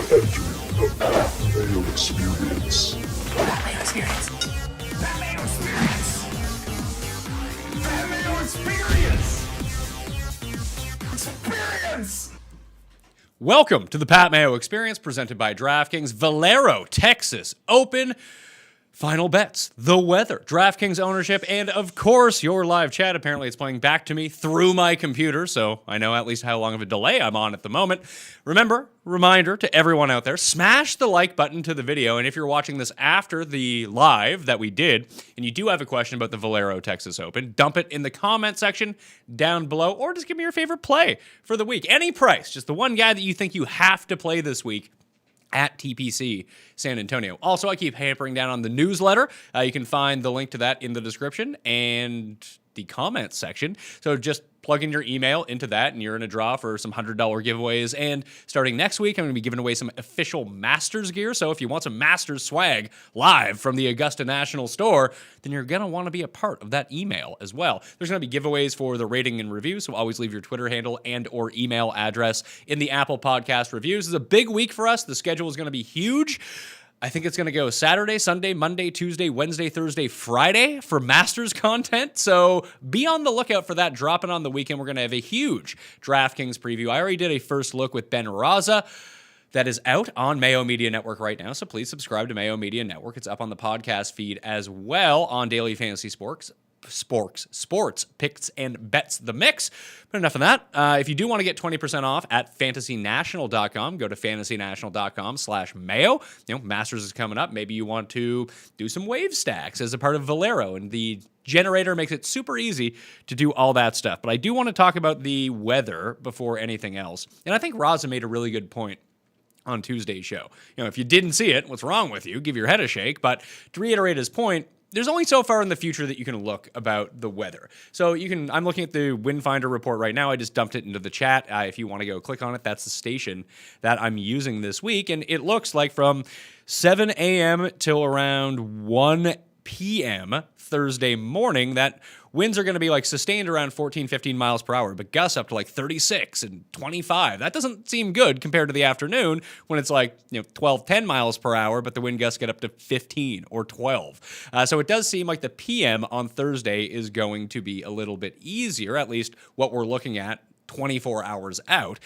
Mayo experience. Mayo experience. Mayo experience. Mayo experience. Experience. Welcome to the Pat Mayo Experience presented by DraftKings. Valero Texas Open. Final bets, the weather, DraftKings ownership, and of course, your live chat. Apparently, it's playing back to me through my computer, so I know at least how long of a delay I'm on at the moment. Reminder to everyone out there, smash the like button to the video, and if you're watching this after the live that we did, and you do have a question about the Valero Texas Open, dump it in the comment section down below, or just give me your favorite play for the week. Any price, just the one guy that you think you have to play this week at TPC San Antonio. Also, I keep hampering down on the newsletter. You can find the link to that in the description and the comments section. So just plug in your email into that, and you're in a draw for some $100 giveaways. And starting next week, I'm going to be giving away some official Masters gear. So if you want some Masters swag live from the Augusta National Store, then you're going to want to be a part of that email as well. There's going to be giveaways for the rating and review, so always leave your Twitter handle and or email address in the Apple Podcast reviews. This is a big week for us. The schedule is going to be huge. I think it's going to go Saturday, Sunday, Monday, Tuesday, Wednesday, Thursday, Friday for Masters content. So be on the lookout for that dropping on the weekend. We're going to have a huge DraftKings preview. I already did a first look with Ben Raza. That is out on Mayo Media Network right now, so please subscribe to Mayo Media Network. It's up on the podcast feed as well on Daily Fantasy Sports, picks, and bets the mix. But enough of that. If you do want to get 20% off at fantasynational.com, go to fantasynational.com/Mayo. Masters is coming up. Maybe you want to do some wave stacks as a part of Valero, and the generator makes it super easy to do all that stuff. But I do want to talk about the weather before anything else. And I think Raza made a really good point on Tuesday's show. If you didn't see it, what's wrong with you? Give your head a shake. But to reiterate his point, there's only so far in the future that you can look about the weather. So I'm looking at the Wind Finder report right now. I just dumped it into the chat. If you want to go click on it, that's the station that I'm using this week. And it looks like from 7 a.m. till around 1 p.m. Thursday morning, that winds are going to be sustained around 14, 15 miles per hour, but gusts up to 36 and 25. That doesn't seem good compared to the afternoon when it's 12, 10 miles per hour, but the wind gusts get up to 15 or 12. So it does seem like the PM on Thursday is going to be a little bit easier, at least what we're looking at 24 hours out.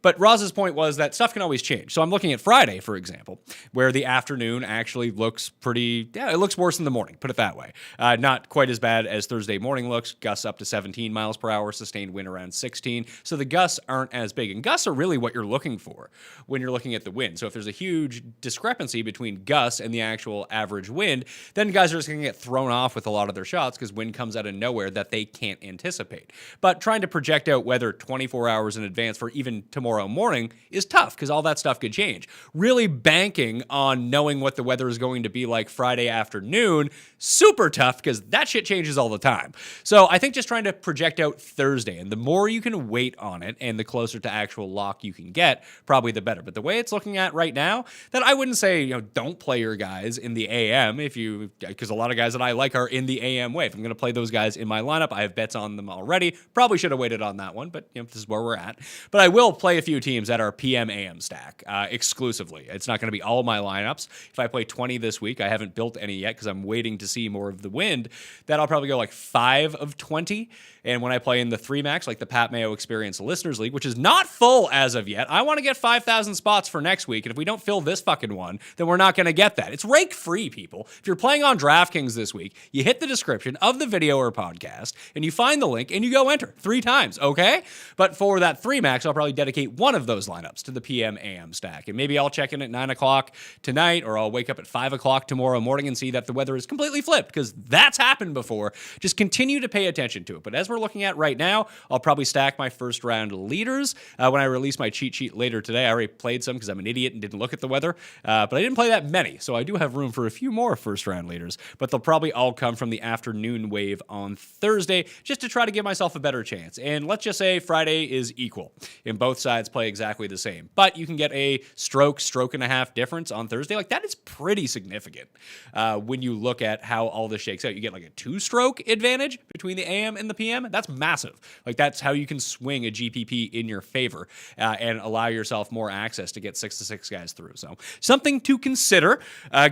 But Roz's point was that stuff can always change. So I'm looking at Friday, for example, where the afternoon actually looks it looks worse than the morning, put it that way. Not quite as bad as Thursday morning looks. Gusts up to 17 miles per hour, sustained wind around 16. So the gusts aren't as big. And gusts are really what you're looking for when you're looking at the wind. So if there's a huge discrepancy between gusts and the actual average wind, then guys are just going to get thrown off with a lot of their shots because wind comes out of nowhere that they can't anticipate. But trying to project out weather 24 hours in advance for even tomorrow morning is tough because all that stuff could change. Really banking on knowing what the weather is going to be like Friday afternoon, super tough because that shit changes all the time. So I think just trying to project out Thursday, and the more you can wait on it and the closer to actual lock you can get, probably the better. But the way it's looking at right now, that I wouldn't say, don't play your guys in the AM because a lot of guys that I like are in the AM wave. I'm going to play those guys in my lineup. I have bets on them already. Probably should have waited on that one, but this is where we're at. But I will play a few teams that are PM AM stack exclusively. It's not going to be all my lineups. If I play 20 this week, I haven't built any yet because I'm waiting to see more of the wind. That I'll probably go 5 of 20. And when I play in the 3 max, the Pat Mayo Experience Listeners League, which is not full as of yet, I want to get 5,000 spots for next week. And if we don't fill this fucking one, then we're not going to get that. It's rake free, people. If you're playing on DraftKings this week, you hit the description of the video or podcast and you find the link and you go enter 3 times, okay? But for that 3 max, I'll probably dedicate one of those lineups to the PM AM stack. And maybe I'll check in at 9 o'clock tonight, or I'll wake up at 5 o'clock tomorrow morning and see that the weather is completely flipped because that's happened before. Just continue to pay attention to it. But as we're looking at right now, I'll probably stack my first round leaders. When I release my cheat sheet later today, I already played some because I'm an idiot and didn't look at the weather. But I didn't play that many, so I do have room for a few more first round leaders. But they'll probably all come from the afternoon wave on Thursday just to try to give myself a better chance. And let's just say Friday is equal in both sides guys play exactly the same. But you can get a stroke and a half difference on Thursday. Like, that is pretty significant when you look at how all this shakes out. You get like a 2-stroke advantage between the AM and the PM. That's massive. Like, that's how you can swing a GPP in your favor and allow yourself more access to get 6-6 guys through. So something to consider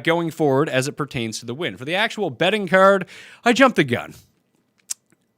going forward as it pertains to the win. For the actual betting card, I jumped the gun.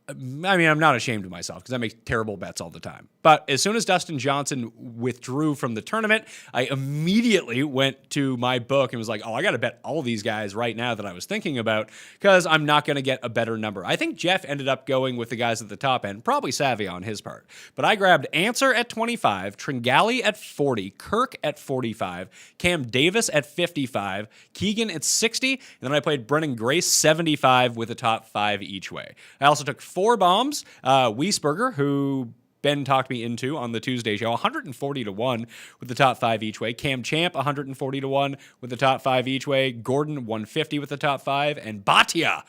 I mean, I'm not ashamed of myself because I make terrible bets all the time. But as soon as Dustin Johnson withdrew from the tournament, I immediately went to my book and was like, oh, I got to bet all these guys right now that I was thinking about because I'm not going to get a better number. I think Jeff ended up going with the guys at the top end, probably savvy on his part. But I grabbed Answer at 25, Tringali at 40, Kirk at 45, Cam Davis at 55, Keegan at 60, and then I played Brennan Grace 75 with the top 5 each way. I also took 4 bombs, Wiesberger, who Ben talked me into on the Tuesday show, 140-1 with the top 5 each way. Cam Champ, 140-1 with the top 5 each way. Gordon, 150 with the top 5. And Bhatia,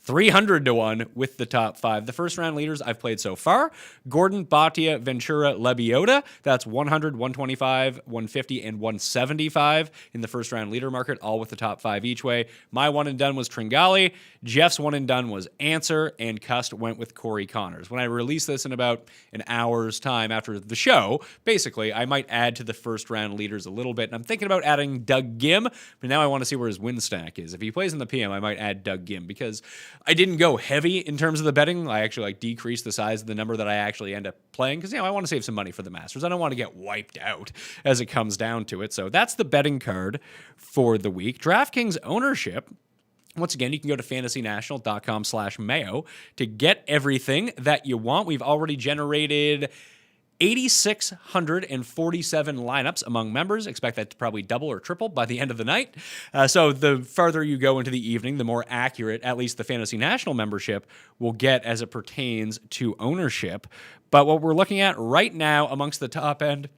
300-1 with the top 5. The first round leaders I've played so far: Gordon, Bhatia, Ventura, Lebioda. That's 100, 125, 150, and 175 in the first round leader market, all with the top 5 each way. My one and done was Tringali. Jeff's one and done was Answer, and Cust went with Corey Connors. When I release this in about an hour's time after the show, basically, I might add to the first round leaders a little bit. And I'm thinking about adding Doug Gim, but now I want to see where his win stack is. If he plays in the PM, I might add Doug Gim because I didn't go heavy in terms of the betting. I actually decreased the size of the number that I actually end up playing because I want to save some money for the Masters. I don't want to get wiped out as it comes down to it. So that's the betting card for the week. DraftKings ownership. Once again, you can go to fantasynational.com/Mayo to get everything that you want. We've already generated 8,647 lineups among members. Expect that to probably double or triple by the end of the night. So the farther you go into the evening, the more accurate, at least the Fantasy National membership, will get as it pertains to ownership. But what we're looking at right now amongst the top end,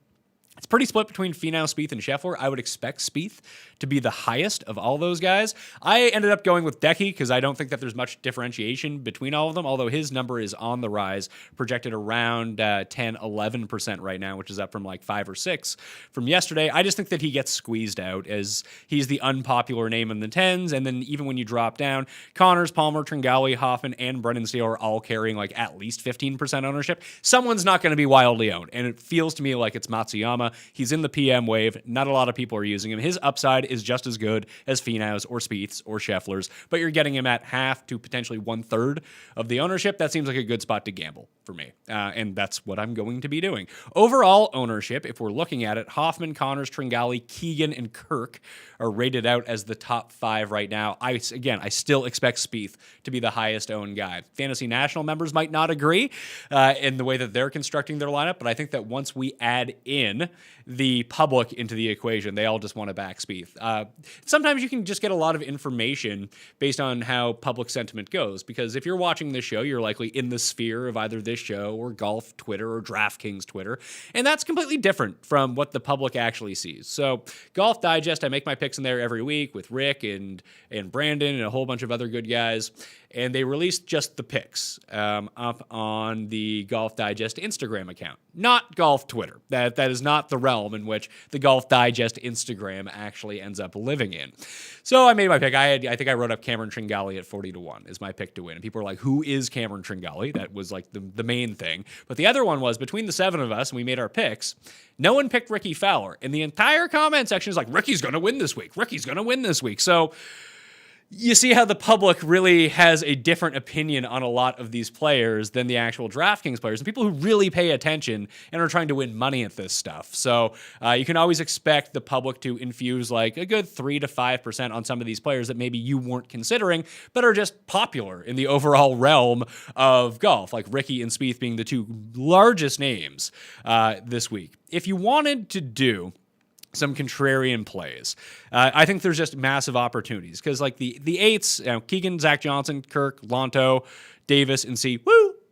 it's pretty split between Finau, Spieth, and Scheffler. I would expect Spieth to be the highest of all those guys. I ended up going with Decky because I don't think that there's much differentiation between all of them, although his number is on the rise, projected around 10-11% right now, which is up from like 5 or 6 from yesterday. I just think that he gets squeezed out as he's the unpopular name in the 10s, and then even when you drop down, Connors, Palmer, Tringali, Hoffman, and Brendan Steele are all carrying like at least 15% ownership. Someone's not going to be wildly owned, and it feels to me like it's Matsuyama. He's in the PM wave. Not a lot of people are using him. His upside is just as good as Finau's or Spieth's or Scheffler's, but you're getting him at half to potentially 1/3 of the ownership. That seems like a good spot to gamble for me, and that's what I'm going to be doing. Overall ownership, if we're looking at it, Hoffman, Connors, Tringali, Keegan, and Kirk are rated out as the top 5 right now. I still expect Spieth to be the highest owned guy. Fantasy National members might not agree in the way that they're constructing their lineup, but I think that once we add in the public into the equation, they all just want to back Spieth. Sometimes you can just get a lot of information based on how public sentiment goes, because if you're watching this show, you're likely in the sphere of either this show or golf Twitter or DraftKings Twitter, and that's completely different from what the public actually sees. So Golf Digest, I make my picks in there every week with Rick and Brandon and a whole bunch of other good guys, and they released just the picks up on the Golf Digest Instagram account, not Golf Twitter. That is not the realm in which the Golf Digest Instagram actually ends up living in. So I made my pick. I think I wrote up Cameron Tringali at 40-1 is my pick to win. And people were like, who is Cameron Tringali? That was like the main thing. But the other one was between the 7 of us and we made our picks, no one picked Ricky Fowler. And the entire comment section is like, Ricky's going to win this week. Ricky's going to win this week. So you see how the public really has a different opinion on a lot of these players than the actual DraftKings players and people who really pay attention and are trying to win money at this stuff. So you can always expect the public to infuse like a good 3 to 5% on some of these players that maybe you weren't considering, but are just popular in the overall realm of golf, like Ricky and Spieth being the 2 largest names this week. If you wanted to do some contrarian plays, I think there's just massive opportunities because like the 8s, Keegan, Zach Johnson, Kirk, Lonto, Davis, and C,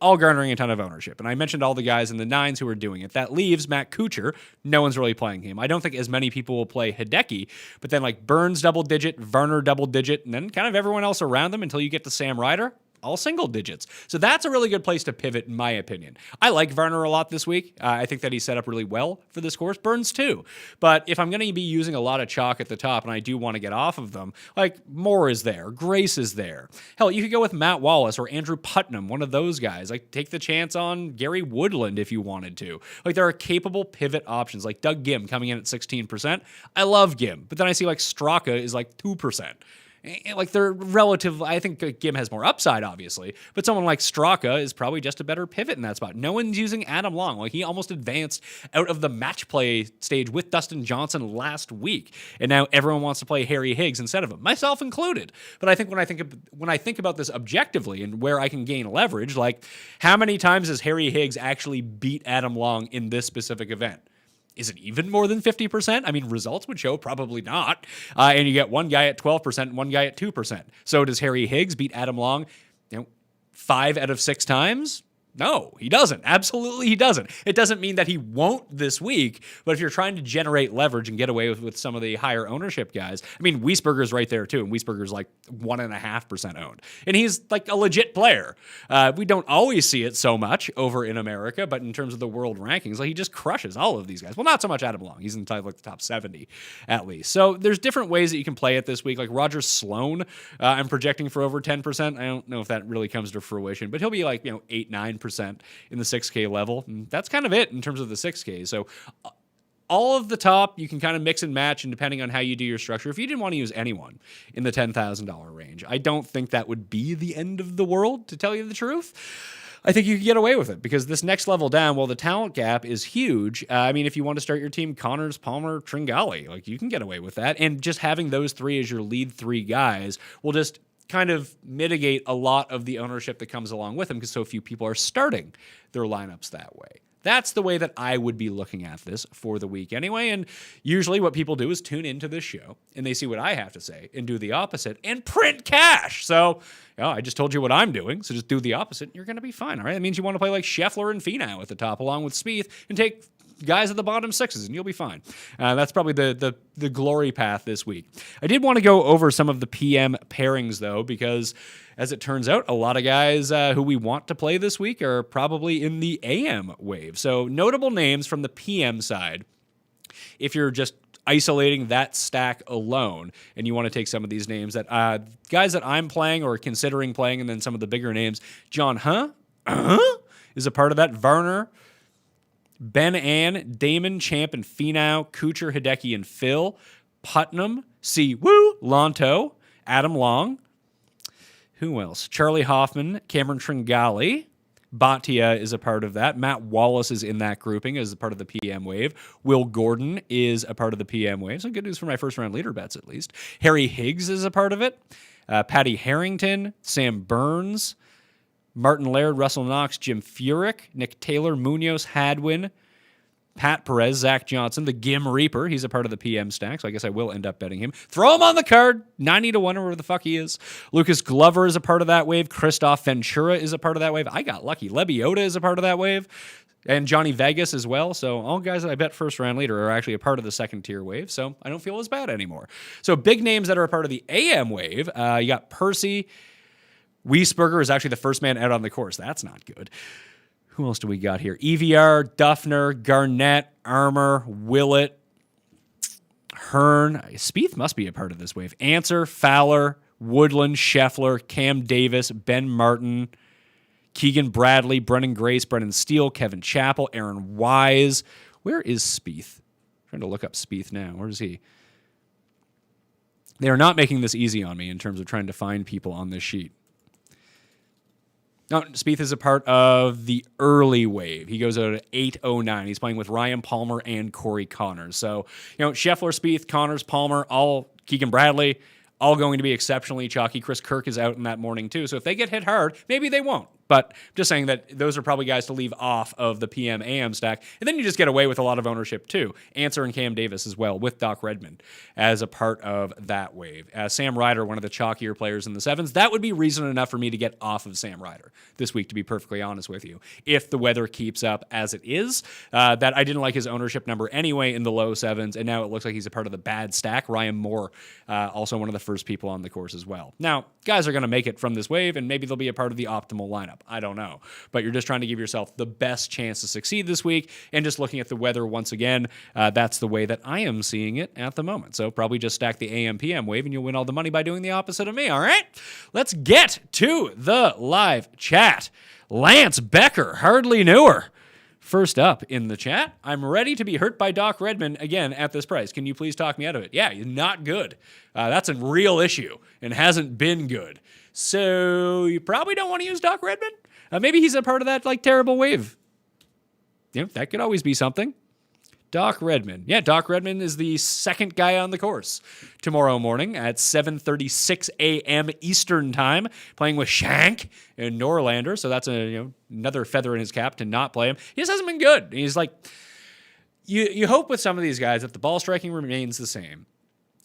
all garnering a ton of ownership. And I mentioned all the guys in the 9s who are doing it. That leaves Matt Kuchar. No one's really playing him. I don't think as many people will play Hideki, but then like Burns double digit, Varner double digit, and then kind of everyone else around them until you get to Sam Ryder. all single digits. So that's a really good place to pivot, in my opinion. I like Varner a lot this week. I think that he's set up really well for this course. Burns too. But if I'm going to be using a lot of chalk at the top and I do want to get off of them, like Moore is there, Grace is there. Hell, you could go with Matt Wallace or Andrew Putnam, one of those guys. Like take the chance on Gary Woodland if you wanted to. Like there are capable pivot options like Doug Gim coming in at 16%. I love Gim, but then I see like Straka is like 2%. Like they're relative. I think Gim has more upside, obviously, but someone like Straka is probably just a better pivot in that spot. No one's using Adam Long. Like he almost advanced out of the match play stage with Dustin Johnson last week, and now everyone wants to play Harry Higgs instead of him, myself included. But I think when I think about this objectively and where I can gain leverage, like how many times has Harry Higgs actually beat Adam Long in this specific event? Is it even more than 50%? I mean, results would show probably not. And you get one guy at 12% and one guy at 2%. So does Harry Higgs beat Adam Long, 5 out of 6 times? No, he doesn't. Absolutely, he doesn't. It doesn't mean that he won't this week, but if you're trying to generate leverage and get away with some of the higher ownership guys, I mean, Wiesberger's right there too, and Wiesberger's like 1.5% owned. And he's like a legit player. We don't always see it so much over in America, but in terms of the world rankings, like he just crushes all of these guys. Well, not so much Adam Long. He's in like the top 70 at least. So there's different ways that you can play it this week. Like Roger Sloan, I'm projecting for over 10%. I don't know if that really comes to fruition, but he'll be like, 8, 9% in the 6K level. And that's kind of it in terms of the 6K. So all of the top, you can kind of mix and match, and depending on how you do your structure, if you didn't want to use anyone in the $10,000 range, I don't think that would be the end of the world, to tell you the truth. I think you could get away with it because this next level down, well, the talent gap is huge. I mean, if you want to start your team, Connors, Palmer, Tringali, like you can get away with that. And just having those 3 as your lead 3 guys will just kind of mitigate a lot of the ownership that comes along with them because so few people are starting their lineups that way. That's the way that I would be looking at this for the week anyway. And usually what people do is tune into this show and they see what I have to say and do the opposite and print cash. So I just told you what I'm doing. So just do the opposite and you're going to be fine. All right. That means you want to play like Scheffler and Finau at the top along with Spieth and take guys at the bottom 6s and you'll be fine. That's probably the glory path this week. I did want to go over some of the PM pairings though, because as it turns out, a lot of guys who we want to play this week are probably in the AM wave. So notable names from the PM side, if you're just isolating that stack alone and you want to take some of these names that guys that I'm playing or considering playing, and then some of the bigger names, John is a part of that. Varner, Ben Ann, Damon, Champ, and Finau, Kuchar, Hideki, and Phil, Putnam, Lonto, Adam Long. Who else? Charlie Hoffman, Cameron Tringali, Bhatia is a part of that. Matt Wallace is in that grouping as a part of the PM wave. Will Gordon is a part of the PM wave. Some good news for my first round leader bets, at least. Harry Higgs is a part of it. Patty Harrington, Sam Burns, Martin Laird, Russell Knox, Jim Furyk, Nick Taylor, Munoz, Hadwin, Pat Perez, Zach Johnson, the Gim Reaper. He's a part of the PM stack, so I guess I will end up betting him. Throw him on the card, 90 to 1 or wherever the fuck he is. Lucas Glover is a part of that wave. Christoph Ventura is a part of that wave. I got lucky. Lebioda is a part of that wave. And Johnny Vegas as well. So all guys that I bet first round leader are actually a part of the second tier wave. So I don't feel as bad anymore. So big names that are a part of the AM wave. You got Percy. Wiesberger is actually the first man out on the course. That's not good. Who else do we got here? EVR, Duffner, Garnett, Armour, Willett, Hearn. Spieth must be a part of this wave. Answer, Fowler, Woodland, Scheffler, Cam Davis, Ben Martin, Keegan Bradley, Brennan Grace, Brennan Steele, Kevin Chappell, Aaron Wise. Where is Spieth? I'm trying to look up Spieth now. Where is he? They are not making this easy on me in terms of trying to find people on this sheet. No, Spieth is a part of the early wave. He goes out at 8:09. He's playing with Ryan Palmer and Corey Connors. So, Scheffler, Spieth, Connors, Palmer, all Keegan Bradley, all going to be exceptionally chalky. Chris Kirk is out in that morning too. So if they get hit hard, maybe they won't. But just saying that those are probably guys to leave off of the PM AM stack. And then you just get away with a lot of ownership too. Answer and Cam Davis as well, with Doc Redmond as a part of that wave. Sam Ryder, one of the chalkier players in the sevens, that would be reason enough for me to get off of Sam Ryder this week, to be perfectly honest with you. If the weather keeps up as it is, that I didn't like his ownership number anyway in the low sevens, and now it looks like he's a part of the bad stack. Ryan Moore, also one of the first people on the course as well. Now, guys are going to make it from this wave, and maybe they'll be a part of the optimal lineup. I don't know. But you're just trying to give yourself the best chance to succeed this week, and just looking at the weather once again, that's the way that I am seeing it at the moment. So probably just stack the AM-PM wave, and you'll win all the money by doing the opposite of me, all right? Let's get to the live chat. Lance Becker, hardly knew her. First up in the chat, I'm ready to be hurt by Doc Redmond again at this price. Can you please talk me out of it? Yeah, he's not good. That's a real issue and hasn't been good. So you probably don't want to use Doc Redmond. Maybe he's a part of that terrible wave. That could always be something. Doc Redmond. Yeah, Doc Redmond is the second guy on the course tomorrow morning at 7:36 a.m. Eastern time, playing with Shank and Norlander. So that's another feather in his cap to not play him. He just hasn't been good. He's like, you hope with some of these guys that the ball striking remains the same,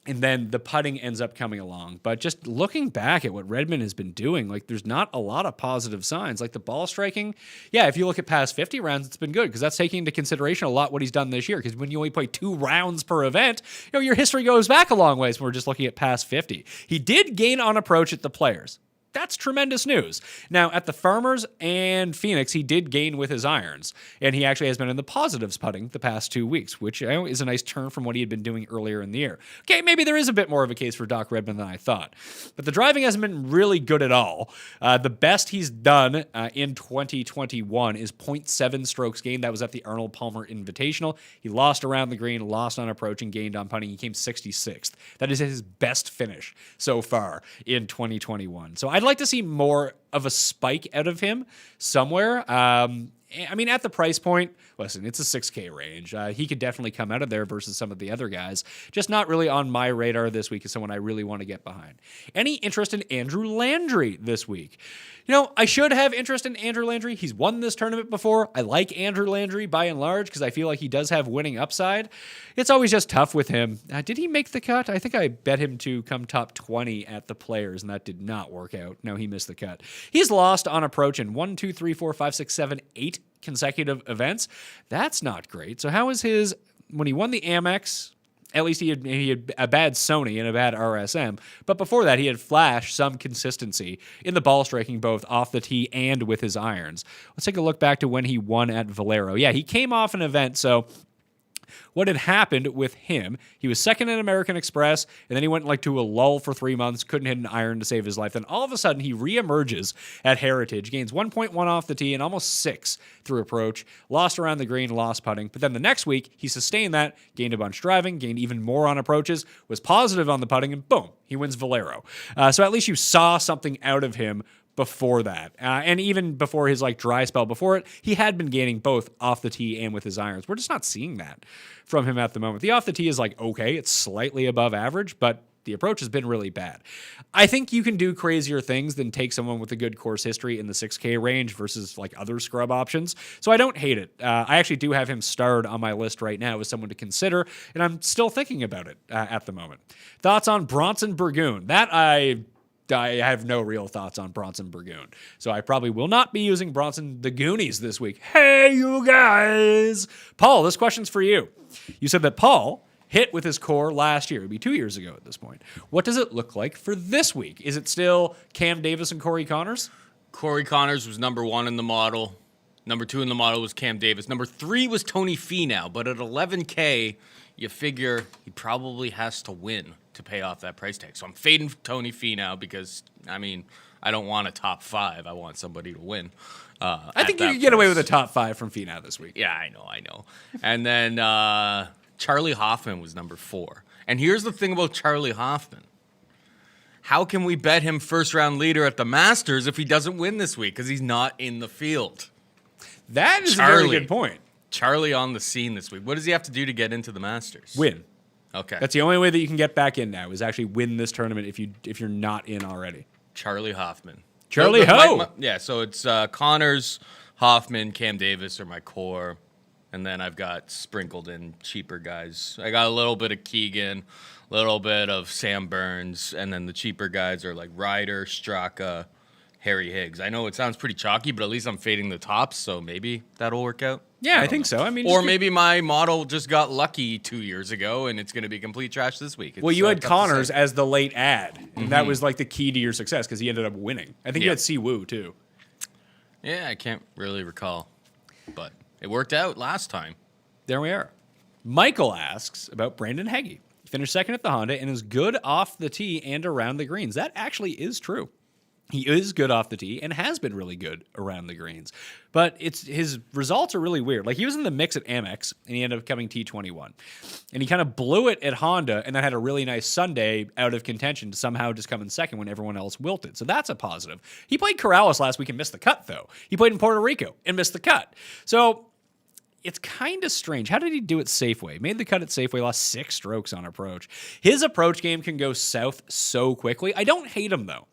and then the putting ends up coming along. But just looking back at what Redmond has been doing, there's not a lot of positive signs. The ball striking, yeah, if you look at past 50 rounds, it's been good, because that's taking into consideration a lot what he's done this year. Because when you only play 2 rounds per event, your history goes back a long ways when we're just looking at past 50. He did gain on approach at the Players. That's tremendous news. Now, at the Farmers and Phoenix, he did gain with his irons, and he actually has been in the positives putting the past 2 weeks, which is a nice turn from what he had been doing earlier in the year. Okay, maybe there is a bit more of a case for Doc Redmond than I thought, but the driving hasn't been really good at all. The best he's done in 2021 is 0.7 strokes gained. That was at the Arnold Palmer Invitational. He lost around the green, lost on approach, and gained on putting. He came 66th. That is his best finish so far in 2021. So I'd like to see more of a spike out of him somewhere. At the price point, listen, it's a 6K range. He could definitely come out of there versus some of the other guys. Just not really on my radar this week as someone I really want to get behind. Any interest in Andrew Landry this week? I should have interest in Andrew Landry. He's won this tournament before. I like Andrew Landry by and large because I feel like he does have winning upside. It's always just tough with him. Did he make the cut? I think I bet him to come top 20 at the Players, and that did not work out. No, he missed the cut. He's lost on approach in 1, 2, 3, 4, 5, 6, 7, 8 consecutive events. That's not great. So how is his, when he won the Amex, at least he had a bad Sony and a bad RSM, but before that he had flashed some consistency in the ball striking both off the tee and with his irons. Let's take a look back to when he won at Valero. Yeah, he came off an event, so what had happened with him, he was second in American Express, and then he went to a lull for 3 months, couldn't hit an iron to save his life. Then all of a sudden, he reemerges at Heritage, gains 1.1 off the tee and almost 6 through approach, lost around the green, lost putting. But then the next week, he sustained that, gained a bunch driving, gained even more on approaches, was positive on the putting, and boom, he wins Valero. So at least you saw something out of him before that. And even before his dry spell before it, he had been gaining both off the tee and with his irons. We're just not seeing that from him at the moment. The off the tee is okay, it's slightly above average, but the approach has been really bad. I think you can do crazier things than take someone with a good course history in the 6K range versus other scrub options. So I don't hate it. I actually do have him starred on my list right now as someone to consider, and I'm still thinking about it at the moment. Thoughts on Bronson Burgoon? That I have no real thoughts on Bronson Burgoon. So I probably will not be using Bronson the Goonies this week. Hey, you guys. Paul, this question's for you. You said that Paul hit with his core last year. It'd be 2 years ago at this point. What does it look like for this week? Is it still Cam Davis and Corey Connors? Corey Connors was number 1 in the model. Number 2 in the model was Cam Davis. Number 3 was Tony Finau. But at $11K, you figure he probably has to win to pay off that price tag. So I'm fading Tony Finau because, I don't want a top 5. I want somebody to win. I think you can get away with a top 5 from Finau this week. Yeah, I know. And then Charlie Hoffman was number 4. And here's the thing about Charlie Hoffman. How can we bet him first-round leader at the Masters if he doesn't win this week? Because he's not in the field. That is a very good point. Charlie on the scene this week. What does he have to do to get into the Masters? Win. Okay. That's the only way that you can get back in now is actually win this tournament if you're not in already. Charlie Hoffman. Charlie Ho. Yeah, so it's Connors, Hoffman, Cam Davis are my core. And then I've got sprinkled in cheaper guys. I got a little bit of Keegan, a little bit of Sam Burns, and then the cheaper guys are like Ryder, Straka, Harry Higgs. I know it sounds pretty chalky, but at least I'm fading the tops, so maybe that'll work out. Yeah, I think so. I mean, or maybe my model just got lucky 2 years ago, and it's going to be complete trash this week. Well, you had Connors as the late ad, and that was like the key to your success because he ended up winning. I think you had Siwoo too. Yeah, I can't really recall, but it worked out last time. There we are. Michael asks about Brandon Heggie. He finished second at the Honda and is good off the tee and around the greens. That actually is true. He is good off the tee and has been really good around the greens. But his results are really weird. Like, he was in the mix at Amex, and he ended up coming T21. And he kind of blew it at Honda and then had a really nice Sunday out of contention to somehow just come in second when everyone else wilted. So that's a positive. He played Corrales last week and missed the cut, though. He played in Puerto Rico and missed the cut. So it's kind of strange. How did he do it Safeway? Made the cut at Safeway, lost 6 strokes on approach. His approach game can go south so quickly. I don't hate him, though.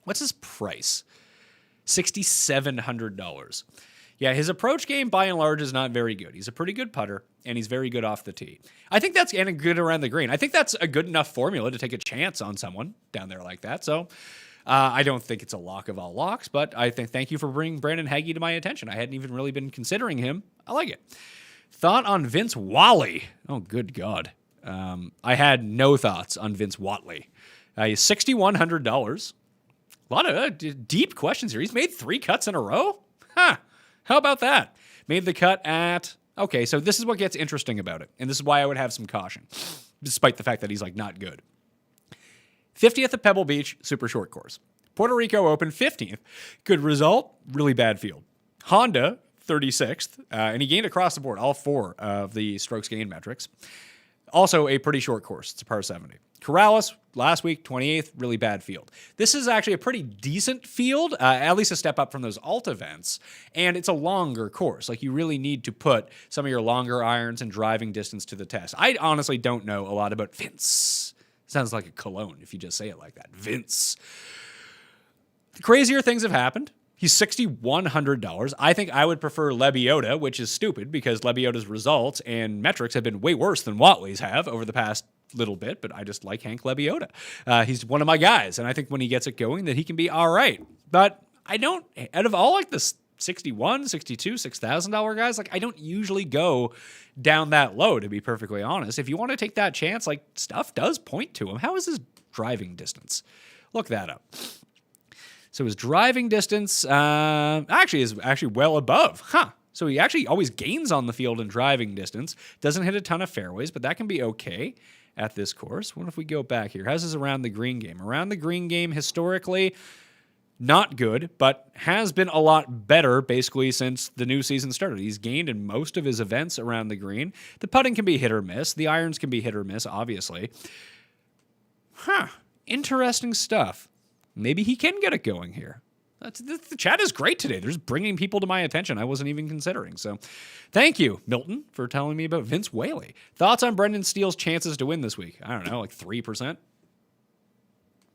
What's his price? $6,700. Yeah, his approach game, by and large, is not very good. He's a pretty good putter, and he's very good off the tee. I think that's and good around the green. I think that's a good enough formula to take a chance on someone down there like that. So I don't think it's a lock of all locks, but I think thank you for bringing Brandon Heggie to my attention. I hadn't even really been considering him. I like it. Thought on Vince Wally. Oh, good God. I had no thoughts on Vince Watley. He's $6,100. A lot of deep questions here. He's made 3 cuts in a row? Huh. How about that? Made the cut at... Okay, so this is what gets interesting about it, and this is why I would have some caution, despite the fact that he's, like, not good. 50th at Pebble Beach, super short course. Puerto Rico Open, 15th. Good result, really bad field. Honda, 36th, and he gained across the board, all 4 of the strokes gained metrics. Also a pretty short course. It's a par 70. Corrales, last week, 28th, really bad field. This is actually a pretty decent field, at least a step up from those alt events, and it's a longer course. Like, you really need to put some of your longer irons and driving distance to the test. I honestly don't know a lot about Vince. Sounds like a cologne if you just say it like that. Vince. Crazier things have happened. He's $6,100. I think I would prefer Lebioda, which is stupid because Lebioda's results and metrics have been way worse than Watley's have over the past little bit, but I just like Hank Lebioda. He's one of my guys, and I think when he gets it going that he can be all right. But I don't, out of all like the $61, $62, $6,000 guys, like I don't usually go down that low, to be perfectly honest. If you want to take that chance, like stuff does point to him. How is his driving distance? Look that up. So his driving distance is well above. Huh. So he actually always gains on the field in driving distance. Doesn't hit a ton of fairways, but that can be okay at this course. What if we go back here? How's his around the green game? Around the green game, historically, not good, but has been a lot better basically since the new season started. He's gained in most of his events around the green. The putting can be hit or miss. The irons can be hit or miss, obviously. Huh. Interesting stuff. Maybe he can get it going here. The chat is great today. They're just bringing people to my attention I wasn't even considering. So thank you, Milton, for telling me about Vince Whaley. Thoughts on Brendan Steele's chances to win this week? I don't know, like 3%?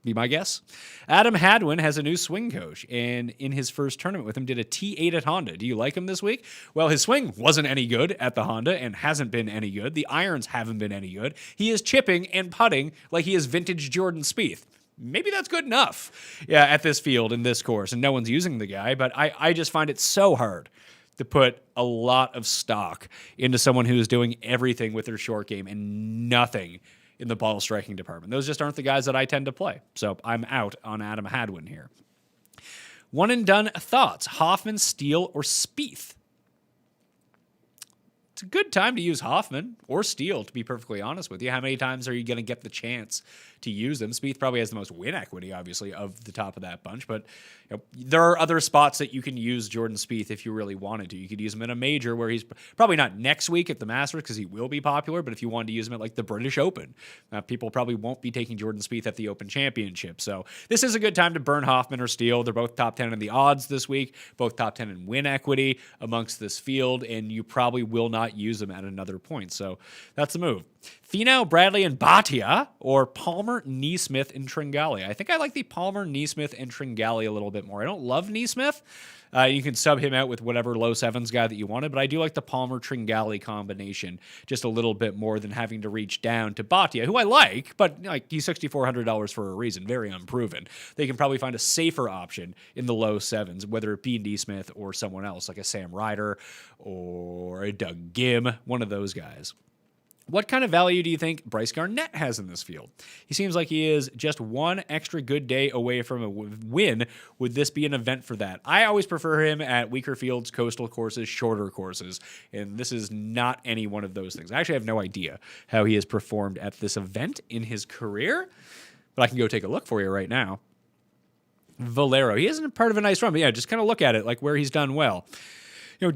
Be my guess. Adam Hadwin has a new swing coach, and in his first tournament with him, did a T8 at Honda. Do you like him this week? Well, his swing wasn't any good at the Honda and hasn't been any good. The irons haven't been any good. He is chipping and putting like he is vintage Jordan Spieth. Maybe that's good enough at this field in this course, and no one's using the guy, but I just find it so hard to put a lot of stock into someone who is doing everything with their short game and nothing in the ball striking department. Those just aren't the guys that I tend to play, so I'm out on Adam Hadwin here. One and done thoughts. Hoffman, Steele, or Spieth? It's a good time to use Hoffman or Steele, to be perfectly honest with you. How many times are you going to get the chance to use them? Spieth probably has the most win equity, obviously, of the top of that bunch. But there are other spots that you can use Jordan Spieth if you really wanted to. You could use him in a major where he's probably not next week at the Masters because he will be popular. But if you wanted to use him at like the British Open, people probably won't be taking Jordan Spieth at the Open Championship. So this is a good time to burn Hoffman or Steele. They're both top 10 in the odds this week, both top 10 in win equity amongst this field, and you probably will not use them at another point. So that's the move. Finau, Bradley, and Bhatia, or Palmer, Palmer, Neesmith, and Tringali. I think I like the Palmer, Neesmith, and Tringali a little bit more. I don't love Neesmith. You can sub him out with whatever low sevens guy that you wanted, but I do like the Palmer Tringali combination just a little bit more than having to reach down to Bhatia, who I like, but like he's $6,400 for a reason, very unproven. They can probably find a safer option in the low sevens, whether it be Neesmith or someone else like a Sam Ryder or a Doug Gim, one of those guys. What kind of value do you think Bryce Garnett has in this field? He seems like he is just one extra good day away from a win. Would this be an event for that? I always prefer him at weaker fields, coastal courses, shorter courses, and this is not any one of those things. I actually have no idea how he has performed at this event in his career, but I can go take a look for you right now. Valero, he isn't part of a nice run, but yeah, just kind of look at it, like where he's done well.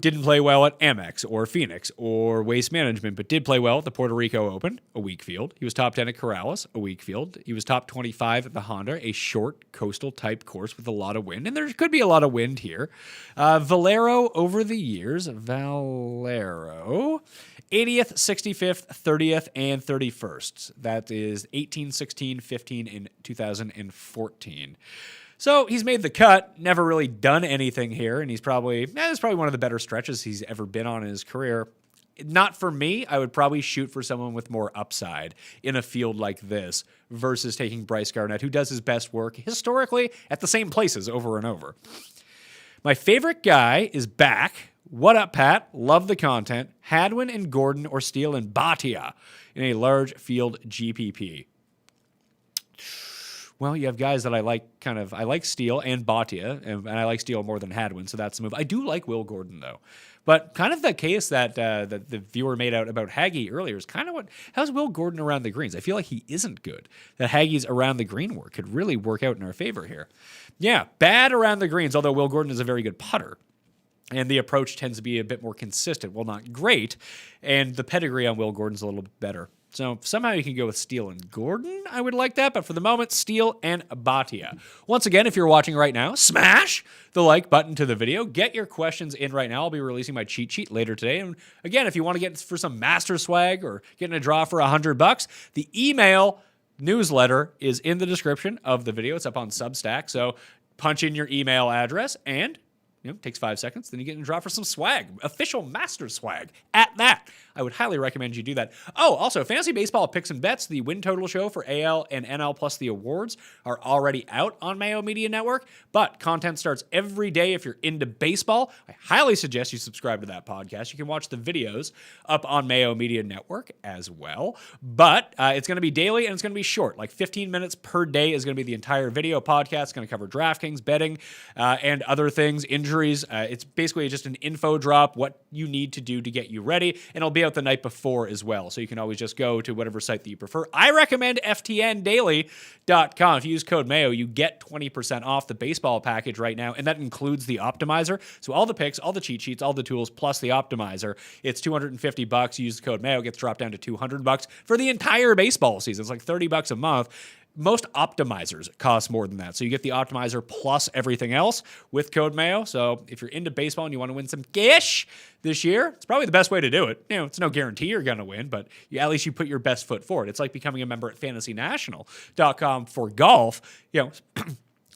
Didn't play well at Amex or Phoenix or Waste Management, but did play well at the Puerto Rico Open, a weak field. He was top 10 at Corrales, a weak field. He was top 25 at the Honda, a short coastal type course with a lot of wind, and there could be a lot of wind here. Valero over the years, Valero, 80th, 65th, 30th, and 31st. That is 18, 16, 15, and 2014. So he's made the cut, never really done anything here, and he's probably one of the better stretches he's ever been on in his career. Not for me. I would probably shoot for someone with more upside in a field like this versus taking Bryce Garnett, who does his best work historically at the same places over and over. My favorite guy is back. What up, Pat? Love the content. Hadwin and Gordon or Steele and Bhatia in a large field GPP. Well, you have guys that I like I like Steele and Bhatia, and I like Steele more than Hadwin, so that's the move. I do like Will Gordon, though. But kind of the case that the viewer made out about Haggy earlier is kind of how's Will Gordon around the greens? I feel like he isn't good. That Haggy's around the green work could really work out in our favor here. Yeah, bad around the greens, although Will Gordon is a very good putter. And the approach tends to be a bit more consistent. Well, not great. And the pedigree on Will Gordon's a little bit better. So somehow you can go with Steele and Gordon. I would like that. But for the moment, Steele and Bhatia. Once again, if you're watching right now, smash the like button to the video. Get your questions in right now. I'll be releasing my cheat sheet later today. And again, if you want to get for some master swag or get in a draw for $100, the email newsletter is in the description of the video. It's up on Substack. So punch in your email address and takes 5 seconds. Then you get in a draw for some swag, official master swag at that. I would highly recommend you do that. Oh, also, Fantasy Baseball Picks and Bets, the win total show for AL and NL plus the awards are already out on Mayo Media Network, but content starts every day if you're into baseball. I highly suggest you subscribe to that podcast. You can watch the videos up on Mayo Media Network as well, but it's going to be daily and it's going to be short, like 15 minutes per day is going to be the entire video podcast. It's going to cover DraftKings, betting, and other things, injuries. It's basically just an info drop, what you need to do to get you ready, and it'll be out the night before as well, so you can always just go to whatever site that you prefer. I recommend ftndaily.com. If you use code Mayo, you get 20% off the baseball package right now, and that includes the optimizer. So all the picks, all the cheat sheets, all the tools, plus the optimizer. It's $250. Use the code Mayo, gets dropped down to $200 for the entire baseball season. It's like $30 a month. Most optimizers cost more than that. So you get the optimizer plus everything else with code Mayo. So if you're into baseball and you want to win some cash this year, it's probably the best way to do it. It's no guarantee you're going to win, but at least you put your best foot forward. It's like becoming a member at fantasynational.com for golf.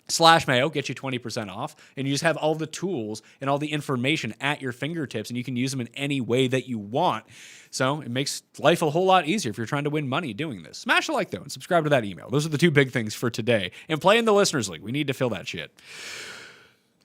/Mayo, get you 20% off, and you just have all the tools and all the information at your fingertips, and you can use them in any way that you want. So it makes life a whole lot easier if you're trying to win money doing this. Smash a like, though, and subscribe to that email. Those are the two big things for today. And play in the Listeners League. We need to fill that shit.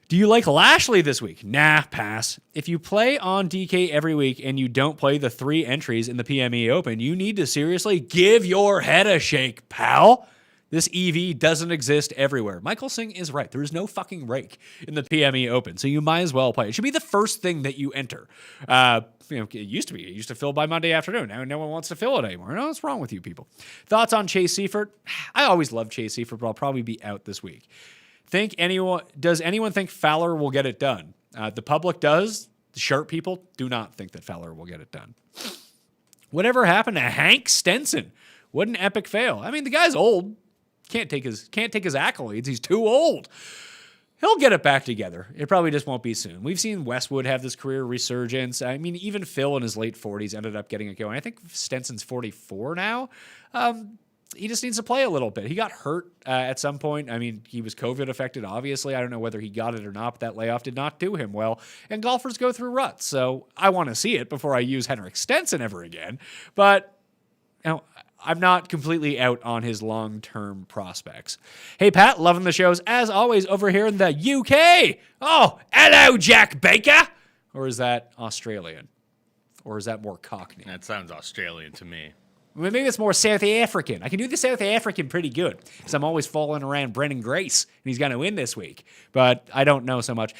Do you like Lashley this week? Nah, pass. If you play on DK every week and you don't play the 3 entries in the PME Open, you need to seriously give your head a shake, pal. This EV doesn't exist everywhere. Michael Singh is right. There is no fucking rake in the PME Open, so you might as well play. It should be the first thing that you enter. It used to be. It used to fill by Monday afternoon. Now no one wants to fill it anymore. No, what's wrong with you people? Thoughts on Chase Seifert? I always love Chase Seifert, but I'll probably be out this week. Does anyone think Fowler will get it done? The public does. The sharp people do not think that Fowler will get it done. Whatever happened to Hank Stenson? What an epic fail. I mean, the guy's old. Can't take his accolades. He's too old. He'll get it back together. It probably just won't be soon. We've seen Westwood have this career resurgence. I mean, even Phil in his late 40s ended up getting it going. I think Stenson's 44 now. he just needs to play a little bit. He got hurt at some point. I mean, he was COVID affected, obviously. I don't know whether he got it or not, but that layoff did not do him well. And golfers go through ruts, so I want to see it before I use Henrik Stenson ever again. But I'm not completely out on his long-term prospects. Hey, Pat, loving the shows as always over here in the UK. Oh, hello, Jack Baker. Or is that Australian? Or is that more Cockney? That sounds Australian to me. Maybe it's more South African. I can do the South African pretty good because I'm always following around Brendan Grace, and he's going to win this week. But I don't know so much.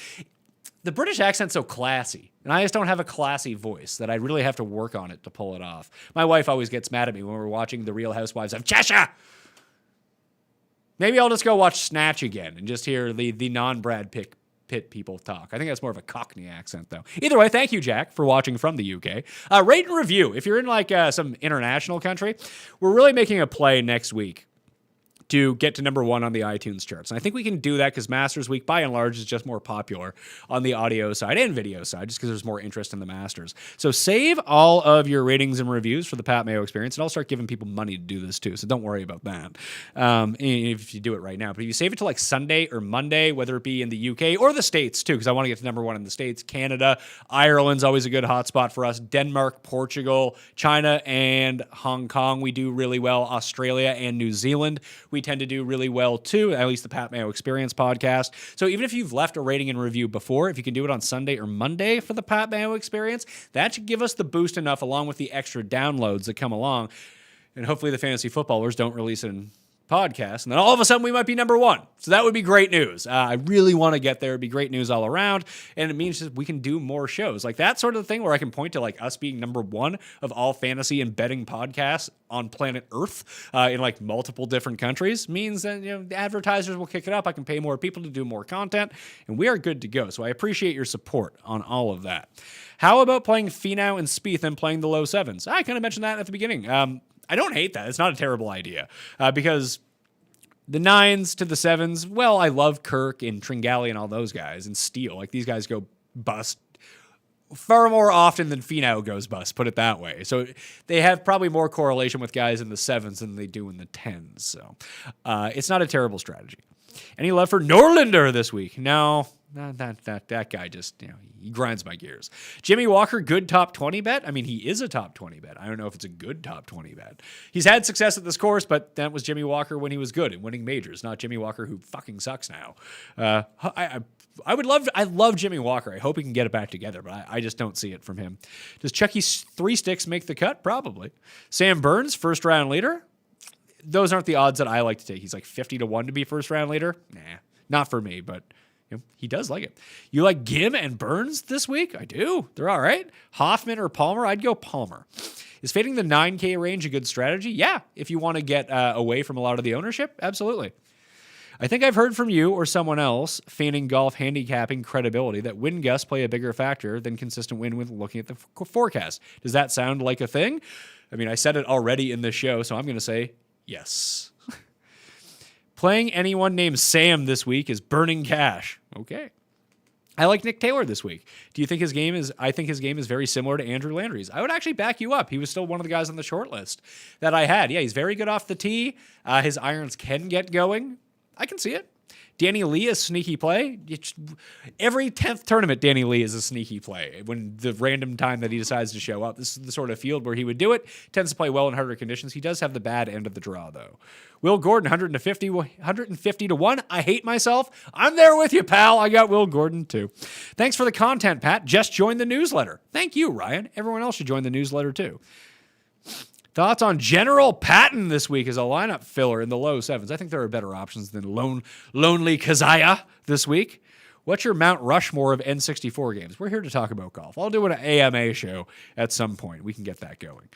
The British accent's so classy, and I just don't have a classy voice that I really have to work on it to pull it off. My wife always gets mad at me when we're watching The Real Housewives of Cheshire. Maybe I'll just go watch Snatch again and just hear the non-Brad Pitt people talk. I think that's more of a Cockney accent, though. Either way, thank you, Jack, for watching from the UK. Rate and review. If you're in like some international country, we're really making a play next week to get to number 1 on the iTunes charts. And I think we can do that because Masters Week, by and large, is just more popular on the audio side and video side, just because there's more interest in the Masters. So save all of your ratings and reviews for the Pat Mayo Experience, and I'll start giving people money to do this too, so don't worry about that if you do it right now. But if you save it to like Sunday or Monday, whether it be in the UK or the States too, because I want to get to number 1 in the States, Canada, Ireland's always a good hotspot for us, Denmark, Portugal, China, and Hong Kong, we do really well, Australia and New Zealand, we tend to do really well too, at least the Pat Mayo Experience podcast. So even if you've left a rating and review before, if you can do it on Sunday or Monday for the Pat Mayo Experience, that should give us the boost enough along with the extra downloads that come along. And hopefully the fantasy footballers don't release an podcast, and then all of a sudden we might be number 1. So that would be great news. I really want to get there. It'd be great news all around, and it means that we can do more shows. Like that sort of thing where I can point to like us being number 1 of all fantasy and betting podcasts on planet Earth in like multiple different countries means that the advertisers will kick it up. I can pay more people to do more content, and we are good to go. So I appreciate your support on all of that. How about playing Finau and Spieth and playing the low 7s? I kind of mentioned that at the beginning. I don't hate that. It's not a terrible idea because the 9s to the 7s, well, I love Kirk and Tringali and all those guys and Steele. Like these guys go bust far more often than Finau goes bust, put it that way. So they have probably more correlation with guys in the 7s than they do in the 10s. So it's not a terrible strategy. Any love for Norlander this week? No. That guy just, he grinds my gears. Jimmy Walker, good top 20 bet? I mean, he is a top 20 bet. I don't know if it's a good top 20 bet. He's had success at this course, but that was Jimmy Walker when he was good and winning majors, not Jimmy Walker who fucking sucks now. I love Jimmy Walker. I hope he can get it back together, but I just don't see it from him. Does Chucky's 3 sticks make the cut? Probably. Sam Burns, first round leader? Those aren't the odds that I like to take. He's like 50 to 1 to be first round leader. Nah, not for me, but he does like it. You like Gim and Burns this week? I do. They're all right. Hoffman or Palmer? I'd go Palmer. Is fading the 9K range a good strategy? Yeah, if you want to get away from a lot of the ownership, absolutely. I think I've heard from you or someone else feigning golf handicapping credibility that wind gusts play a bigger factor than consistent wind with looking at the forecast. Does that sound like a thing? I mean, I said it already in this show, so I'm going to say yes. Playing anyone named Sam this week is burning cash. Okay. I like Nick Taylor this week. Do you think his game is? I think his game is very similar to Andrew Landry's. I would actually back you up. He was still one of the guys on the short list that I had. Yeah, he's very good off the tee. His irons can get going. I can see it. Danny Lee is sneaky play. Every 10th tournament, Danny Lee is a sneaky play. When the random time that he decides to show up, this is the sort of field where he would do it. Tends to play well in harder conditions. He does have the bad end of the draw, though. Will Gordon, 150 to 1. I hate myself. I'm there with you, pal. I got Will Gordon, too. Thanks for the content, Pat. Just joined the newsletter. Thank you, Ryan. Everyone else should join the newsletter, too. Thoughts on General Patton this week as a lineup filler in the low 7s. I think there are better options than Lonely Keziah this week. What's your Mount Rushmore of N64 games? We're here to talk about golf. I'll do an AMA show at some point. We can get that going.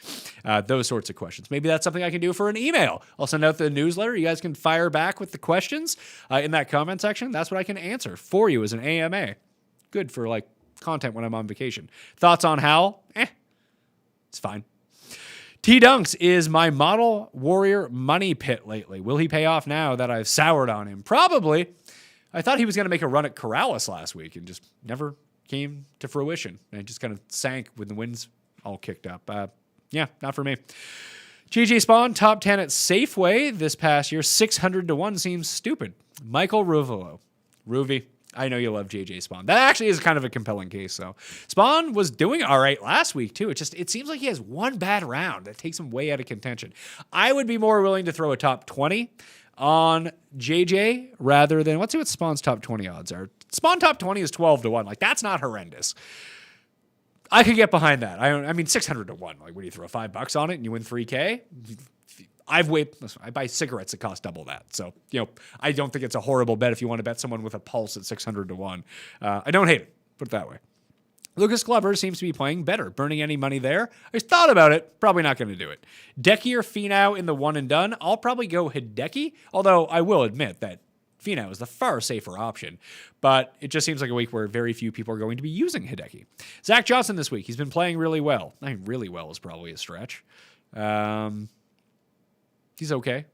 Those sorts of questions. Maybe that's something I can do for an email. I'll send out the newsletter. You guys can fire back with the questions in that comment section. That's what I can answer for you as an AMA. Good for like content when I'm on vacation. Thoughts on Hal? It's fine. T-Dunks is my model warrior money pit lately. Will he pay off now that I've soured on him? Probably. I thought he was going to make a run at Corrales last week and just never came to fruition. And it just kind of sank when the winds all kicked up. Yeah, not for me. GG Spawn, top 10 at Safeway this past year. 600 to 1 seems stupid. Michael Ruvolo. Ruvi, I know you love JJ Spawn. That actually is kind of a compelling case, though. Spawn was doing all right last week, too. It seems like he has one bad round that takes him way out of contention. I would be more willing to throw a top 20 on JJ rather than, let's see what Spawn's top 20 odds are. Spawn top 20 is 12 to 1. Like, that's not horrendous. I could get behind that. I mean, 600 to 1. Like, what do you throw $5 on it and you win $3K? I buy cigarettes that cost double that. So, I don't think it's a horrible bet if you want to bet someone with a pulse at 600 to 1. I don't hate it. Put it that way. Lucas Glover seems to be playing better. Burning any money there? I thought about it. Probably not going to do it. Decky or Finau in the one and done? I'll probably go Hideki, although I will admit that Finau is the far safer option, but it just seems like a week where very few people are going to be using Hideki. Zach Johnson this week, he's been playing really well. I mean, really well is probably a stretch. He's okay.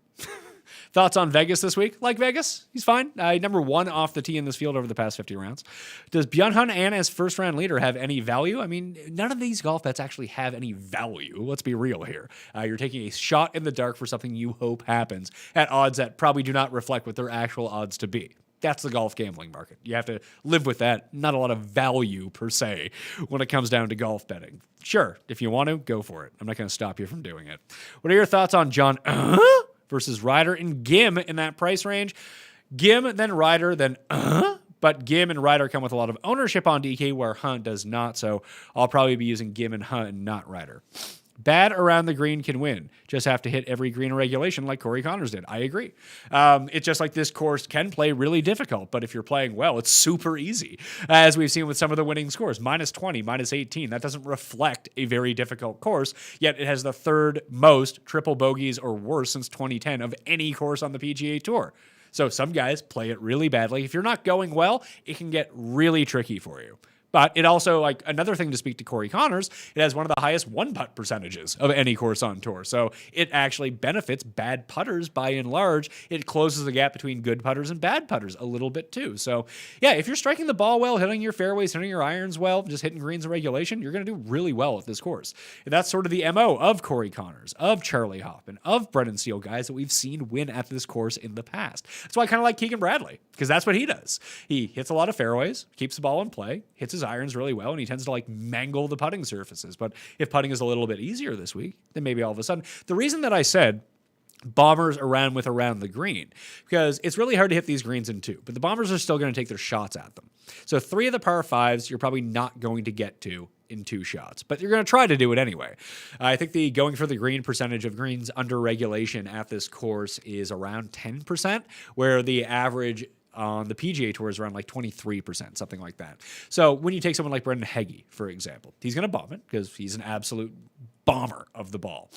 Thoughts on Vegas this week? Like Vegas, he's fine. Number 1 off the tee in this field over the past 50 rounds. Does Byung-Hun An as first-round leader have any value? I mean, none of these golf bets actually have any value. Let's be real here. You're taking a shot in the dark for something you hope happens at odds that probably do not reflect what their actual odds to be. That's the golf gambling market. You have to live with that. Not a lot of value, per se, when it comes down to golf betting. Sure, if you want to, go for it. I'm not going to stop you from doing it. What are your thoughts on John versus Ryder and Gim in that price range? Gim, then Ryder, then but Gim and Ryder come with a lot of ownership on DK where Hunt does not, so I'll probably be using Gim and Hunt and not Ryder. Bad around the green can win. Just have to hit every green in regulation like Corey Connors did. I agree. It's just like this course can play really difficult, but if you're playing well, it's super easy. As we've seen with some of the winning scores, -20, -18. That doesn't reflect a very difficult course, yet it has the third most triple bogeys or worse since 2010 of any course on the PGA Tour. So some guys play it really badly. If you're not going well, it can get really tricky for you. But it also, like, another thing to speak to Corey Connors, it has one of the highest one-putt percentages of any course on tour. So it actually benefits bad putters by and large. It closes the gap between good putters and bad putters a little bit too. So, yeah, if you're striking the ball well, hitting your fairways, hitting your irons well, just hitting greens in regulation, you're going to do really well at this course. And that's sort of the MO of Corey Connors, of Charlie Hoffman, of Brendan Steele, guys that we've seen win at this course in the past. That's why I kind of like Keegan Bradley, because that's what he does. He hits a lot of fairways, keeps the ball in play, hits his irons really well, and he tends to like mangle the putting surfaces. But if putting is a little bit easier this week, then maybe all of a sudden, the reason that I said bombers around the green, because it's really hard to hit these greens in two, but the bombers are still going to take their shots at them. So 3 of the par 5s, you're probably not going to get to in 2 shots, but you're going to try to do it anyway. I think the going for the green percentage of greens under regulation at this course is around 10%, where the average on the PGA Tour is around like 23%, something like that. So when you take someone like Brendan Heggie, for example, he's going to bomb it because he's an absolute bomber of the ball.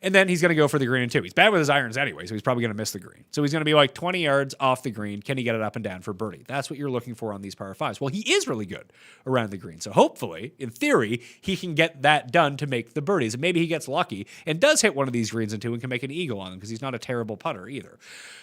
And then he's going to go for the green in 2. He's bad with his irons anyway, so he's probably going to miss the green. So he's going to be like 20 yards off the green. Can he get it up and down for birdie? That's what you're looking for on these par 5s. Well, he is really good around the green. So hopefully, in theory, he can get that done to make the birdies. And maybe he gets lucky and does hit one of these greens in 2 and can make an eagle on them because he's not a terrible putter either.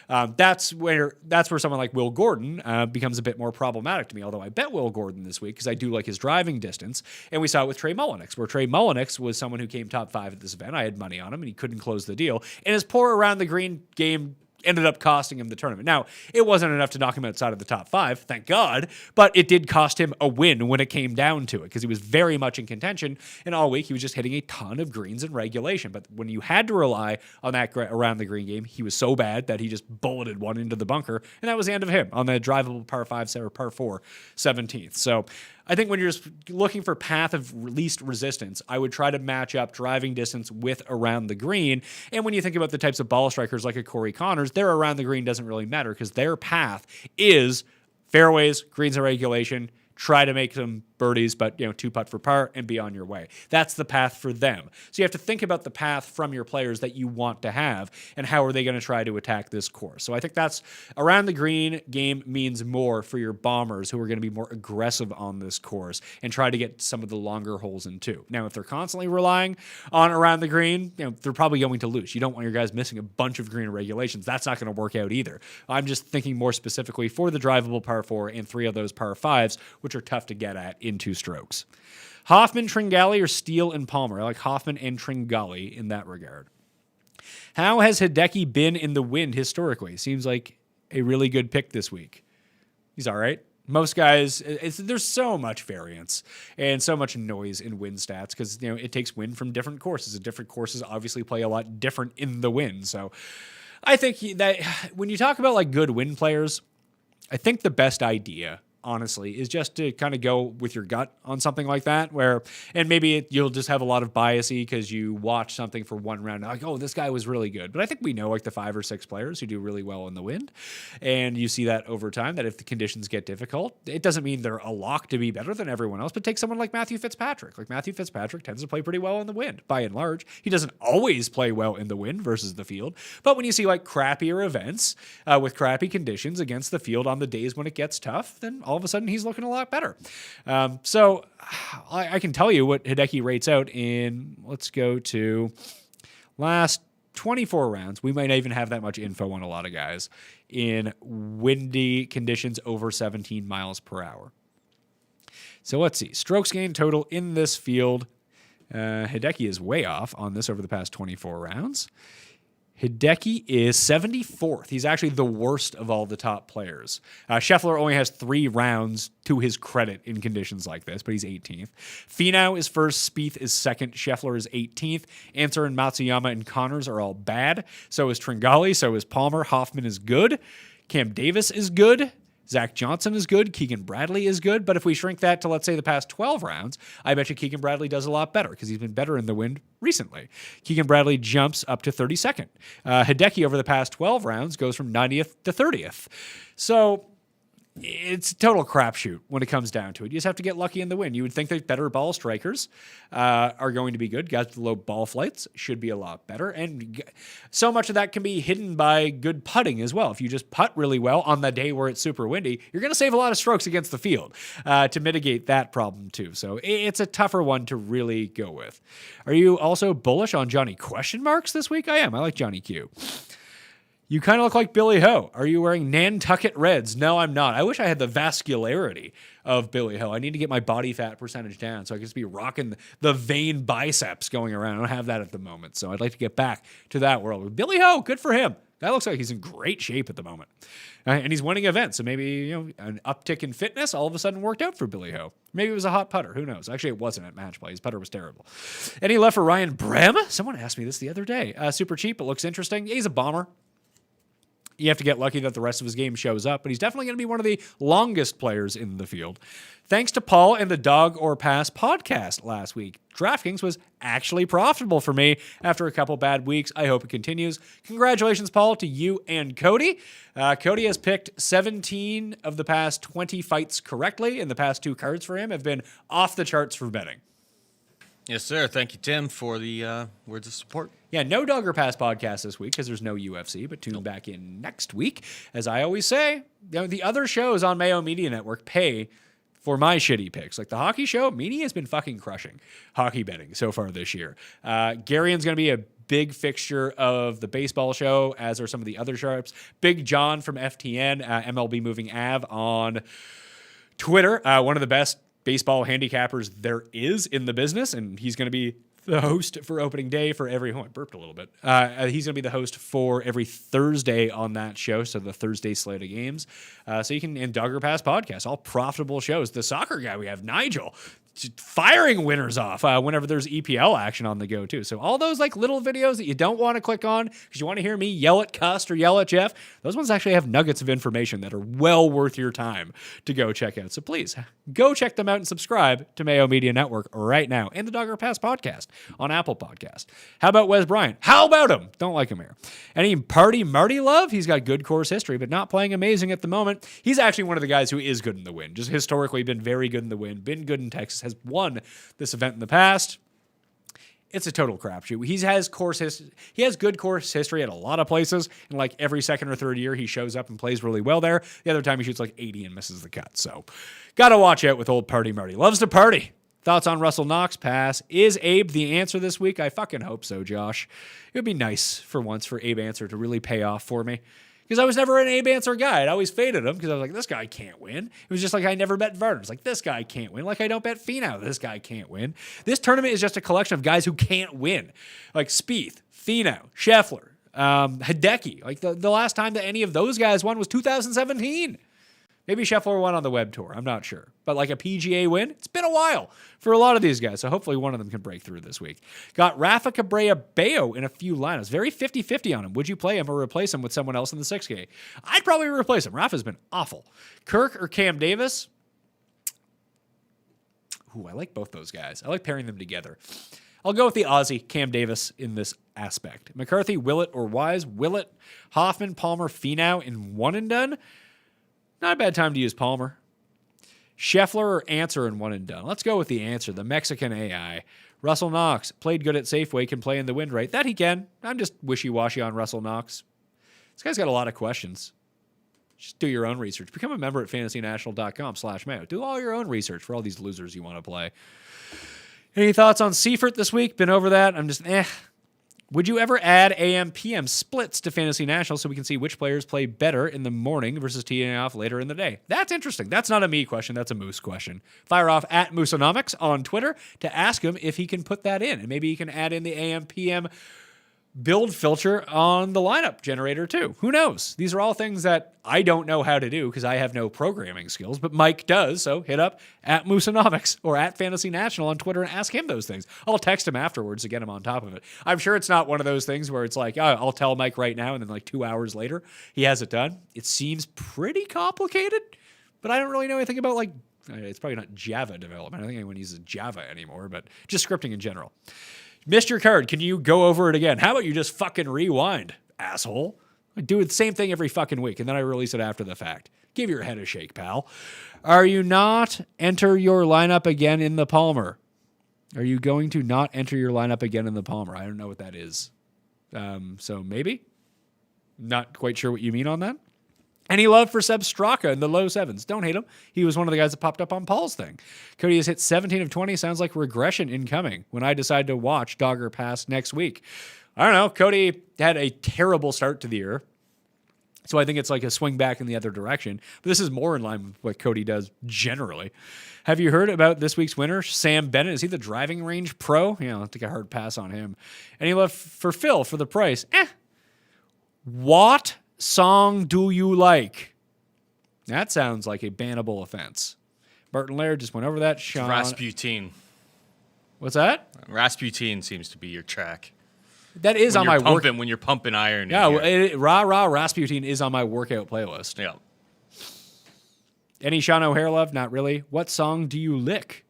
That's where someone like Will Gordon becomes a bit more problematic to me, although I bet Will Gordon this week because I do like his driving distance. And we saw it with Trey Mullinix, where Trey Mullinix was someone who came top 5 at this event. I had money on him, and he couldn't close the deal. And his poor around the green game ended up costing him the tournament. Now, it wasn't enough to knock him outside of the top 5, thank God, but it did cost him a win when it came down to it because he was very much in contention, and all week he was just hitting a ton of greens in regulation. But when you had to rely on that around the green game, he was so bad that he just bulleted one into the bunker, and that was the end of him on the drivable par 5 or par 4 17th. So I think when you're just looking for path of least resistance, I would try to match up driving distance with around the green. And when you think about the types of ball strikers like a Corey Connors, their around the green doesn't really matter because their path is fairways, greens in regulation, try to make some birdies, but 2 putt for par and be on your way. That's the path for them. So you have to think about the path from your players that you want to have and how are they going to try to attack this course. So I think that's around the green game means more for your bombers who are going to be more aggressive on this course and try to get some of the longer holes in too. Now, if they're constantly relying on around the green, they're probably going to lose. You don't want your guys missing a bunch of green regulations. That's not going to work out either. I'm just thinking more specifically for the drivable par 4 and 3 of those par 5s, which are tough to get at in 2 strokes. Hoffman, Tringali, or Steele and Palmer? I like Hoffman and Tringali in that regard. How has Hideki been in the wind historically? Seems like a really good pick this week. He's all right. Most guys, there's so much variance and so much noise in wind stats because it takes wind from different courses, and different courses obviously play a lot different in the wind. So I think that when you talk about like good wind players, I think the best idea, honestly, is just to kind of go with your gut on something like that, and maybe you'll just have a lot of biasy because you watch something for one round, like, oh, this guy was really good. But I think we know like the 5 or 6 players who do really well in the wind, and you see that over time, that if the conditions get difficult, it doesn't mean they're a lock to be better than everyone else, but take someone like Matthew Fitzpatrick. Like Matthew Fitzpatrick tends to play pretty well in the wind, by and large. He doesn't always play well in the wind versus the field, but when you see like crappier events with crappy conditions against the field on the days when it gets tough, then all of a sudden he's looking a lot better. So I can tell you what Hideki rates out in, let's go to last 24 rounds. We might not even have that much info on a lot of guys in windy conditions over 17 miles per hour. So let's see. Strokes gained total in this field. Hideki is way off on this over the past 24 rounds. Hideki is 74th. He's actually the worst of all the top players. Scheffler only has 3 rounds to his credit in conditions like this, but he's 18th. Finau is first, Spieth is second, Scheffler is 18th. Answer and Matsuyama and Connors are all bad. So is Tringali, so is Palmer. Hoffman is good. Cam Davis is good. Zach Johnson is good. Keegan Bradley is good. But if we shrink that to, let's say, the past 12 rounds, I bet you Keegan Bradley does a lot better because he's been better in the wind recently. Keegan Bradley jumps up to 32nd. Hideki over the past 12 rounds goes from 90th to 30th. So it's a total crapshoot when it comes down to it. You just have to get lucky in the wind. You would think that better ball strikers are going to be good. Guys with low ball flights should be a lot better. And so much of that can be hidden by good putting as well. If you just putt really well on the day where it's super windy, you're going to save a lot of strokes against the field to mitigate that problem too. So it's a tougher one to really go with. Are you also bullish on Johnny question marks this week? I am. I like Johnny Q. You kind of look like Billy Ho. Are you wearing Nantucket Reds? No, I'm not. I wish I had the vascularity of Billy Ho. I need to get my body fat percentage down so I can just be rocking the vein biceps going around. I don't have that at the moment, so I'd like to get back to that world. Billy Ho, good for him. That looks like he's in great shape at the moment. And he's winning events, so maybe an uptick in fitness all of a sudden worked out for Billy Ho. Maybe it was a hot putter. Who knows? Actually, it wasn't at match play. His putter was terrible. And he left for Ryan Brehm. Someone asked me this the other day. Super cheap. It looks interesting. Yeah, he's a bomber. You have to get lucky that the rest of his game shows up, but he's definitely going to be one of the longest players in the field. Thanks to Paul and the Dog or Pass podcast last week, DraftKings was actually profitable for me after a couple bad weeks. I hope it continues. Congratulations, Paul, to you and Cody. Cody has picked 17 of the past 20 fights correctly, and the past 2 cards for him have been off the charts for betting. Yes, sir. Thank you, Tim, for the words of support. Yeah, no Dog or Pass podcast this week because there's no UFC, but tune back in next week. As I always say, the other shows on Mayo Media Network pay for my shitty picks. Like the hockey show, Media has been fucking crushing hockey betting so far this year. Garion's going to be a big fixture of the baseball show, as are some of the other sharps. Big John from FTN, MLB Moving Av on Twitter, one of the best baseball handicappers there is in the business, and he's going to be the host for opening day for every... Oh, I burped a little bit. He's going to be the host for every Thursday on that show, so the Thursday slate of games. So you can... And Dogger Pass podcast, all profitable shows. The soccer guy we have, Nigel, firing winners off whenever there's EPL action on the go, too. So all those like little videos that you don't want to click on because you want to hear me yell at Cust or yell at Jeff, those ones actually have nuggets of information that are well worth your time to go check out. So please, go check them out and subscribe to Mayo Media Network right now and the Dogger Pass podcast on Apple Podcast. How about Wes Bryant? How about him? Don't like him here. Any Party Marty love? He's got good course history, but not playing amazing at the moment. He's actually one of the guys who is good in the wind. Just historically been very good in the wind, been good in Texas, has won this event in the past. It's a total crapshoot. He has good course history at a lot of places, and like every second or third year, he shows up and plays really well there. The other time, he shoots like 80 and misses the cut. So, gotta watch out with old Party Marty. Loves to party. Thoughts on Russell Knox pass? Is Abe the answer this week? I fucking hope so, Josh. It would be nice for once for Abe Answer to really pay off for me. Because I was never an Abe Answer guy. I always faded him because I was like, this guy can't win. It was just like I never bet Varner. It's like, this guy can't win. Like I don't bet Finau. This guy can't win. This tournament is just a collection of guys who can't win. Like Spieth, Finau, Scheffler, Hideki. Like the last time that any of those guys won was 2017. Maybe Scheffler won on the web tour. I'm not sure. But like a PGA win, it's been a while for a lot of these guys. So hopefully one of them can break through this week. Got Rafa Cabrera Bayo in a few lineups. Very 50-50 on him. Would you play him or replace him with someone else in the 6K? I'd probably replace him. Rafa's been awful. Kirk or Cam Davis? Ooh, I like both those guys. I like pairing them together. I'll go with the Aussie, Cam Davis, in this aspect. McCarthy, Willett, or Wise? Willett, Hoffman, Palmer, Finau in one and done? Not a bad time to use Palmer. Scheffler or Answer in one and done? Let's go with the Answer, the Mexican AI. Russell Knox, played good at Safeway, can play in the wind right. That he can. I'm just wishy-washy on Russell Knox. This guy's got a lot of questions. Just do your own research. Become a member at fantasynational.com/Mayo. Do all your own research for all these losers you want to play. Any thoughts on Seifert this week? Been over that. I'm just, Would you ever add AM/PM splits to Fantasy National so we can see which players play better in the morning versus teeing off later in the day? That's interesting. That's not a me question. That's a Moose question. Fire off at Mooseonomics on Twitter to ask him if he can put that in. And maybe he can add in the AM/PM build filter on the lineup generator too. Who knows? These are all things that I don't know how to do because I have no programming skills, but Mike does. So hit up at Mooseonomics or at Fantasy National on Twitter and ask him those things. I'll text him afterwards to get him on top of it. I'm sure it's not one of those things where it's like, oh, I'll tell Mike right now, and then like 2 hours later, he has it done. It seems pretty complicated, but I don't really know anything about like, it's probably not Java development. I don't think anyone uses Java anymore, but just scripting in general. Missed your card. Can you go over it again? How about you just fucking rewind, asshole? I do the same thing every fucking week, and then I release it after the fact. Give your head a shake, pal. Are you not enter your lineup again in the Palmer? Are you going to not enter your lineup again in the Palmer? I don't know what that is. So maybe. Not quite sure what you mean on that. Any love for Seb Straka in the low sevens? Don't hate him. He was one of the guys that popped up on Paul's thing. Cody has hit 17 of 20. Sounds like regression incoming when I decide to watch Dogger Pass next week. I don't know. Cody had a terrible start to the year. So I think it's like a swing back in the other direction. But this is more in line with what Cody does generally. Have you heard about this week's winner, Sam Bennett? Is he the driving range pro? Yeah, I'll take a hard pass on him. Any love for Phil for the price? What song do you like? That sounds like a bannable offense. Burton Laird just went over that. Sean. Rasputin. What's that? Rasputin seems to be your track. That is on my work. When you're pumping iron. Yeah, Rah Rah Rasputin is on my workout playlist. Yeah. Any Sean O'Hare love? Not really. What song do you lick?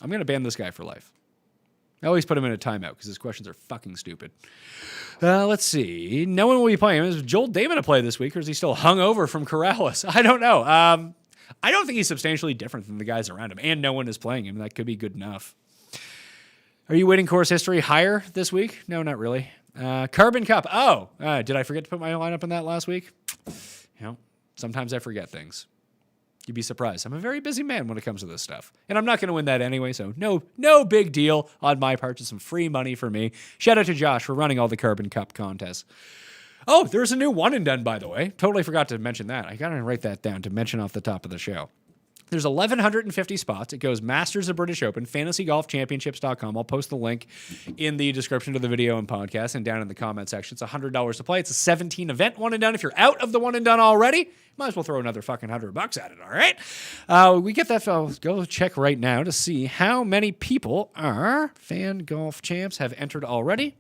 I'm going to ban this guy for life. I always put him in a timeout because his questions are fucking stupid. Let's see. No one will be playing him. Is Joel Damon to play this week, or is he still hungover from Corrales? I don't know. I don't think he's substantially different than the guys around him, and no one is playing him. That could be good enough. Are you weighting course history higher this week? No, not really. Carbon Cup. Oh, did I forget to put my lineup in that last week? Sometimes I forget things. You'd be surprised. I'm a very busy man when it comes to this stuff. And I'm not going to win that anyway, so no big deal on my part. Just some free money for me. Shout out to Josh for running all the Carbon Cup contests. Oh, there's a new one and done, by the way. Totally forgot to mention that. I got to write that down to mention off the top of the show. There's 1,150 spots. It goes Masters of British Open, fantasygolfchampionships.com. I'll post the link in the description to the video and podcast and down in the comment section. It's $100 to play. It's a 17 event one and done. If you're out of the one and done already, might as well throw another fucking $100 at it, all right? We get that. I'll go check right now to see how many people are fan golf champs have entered already.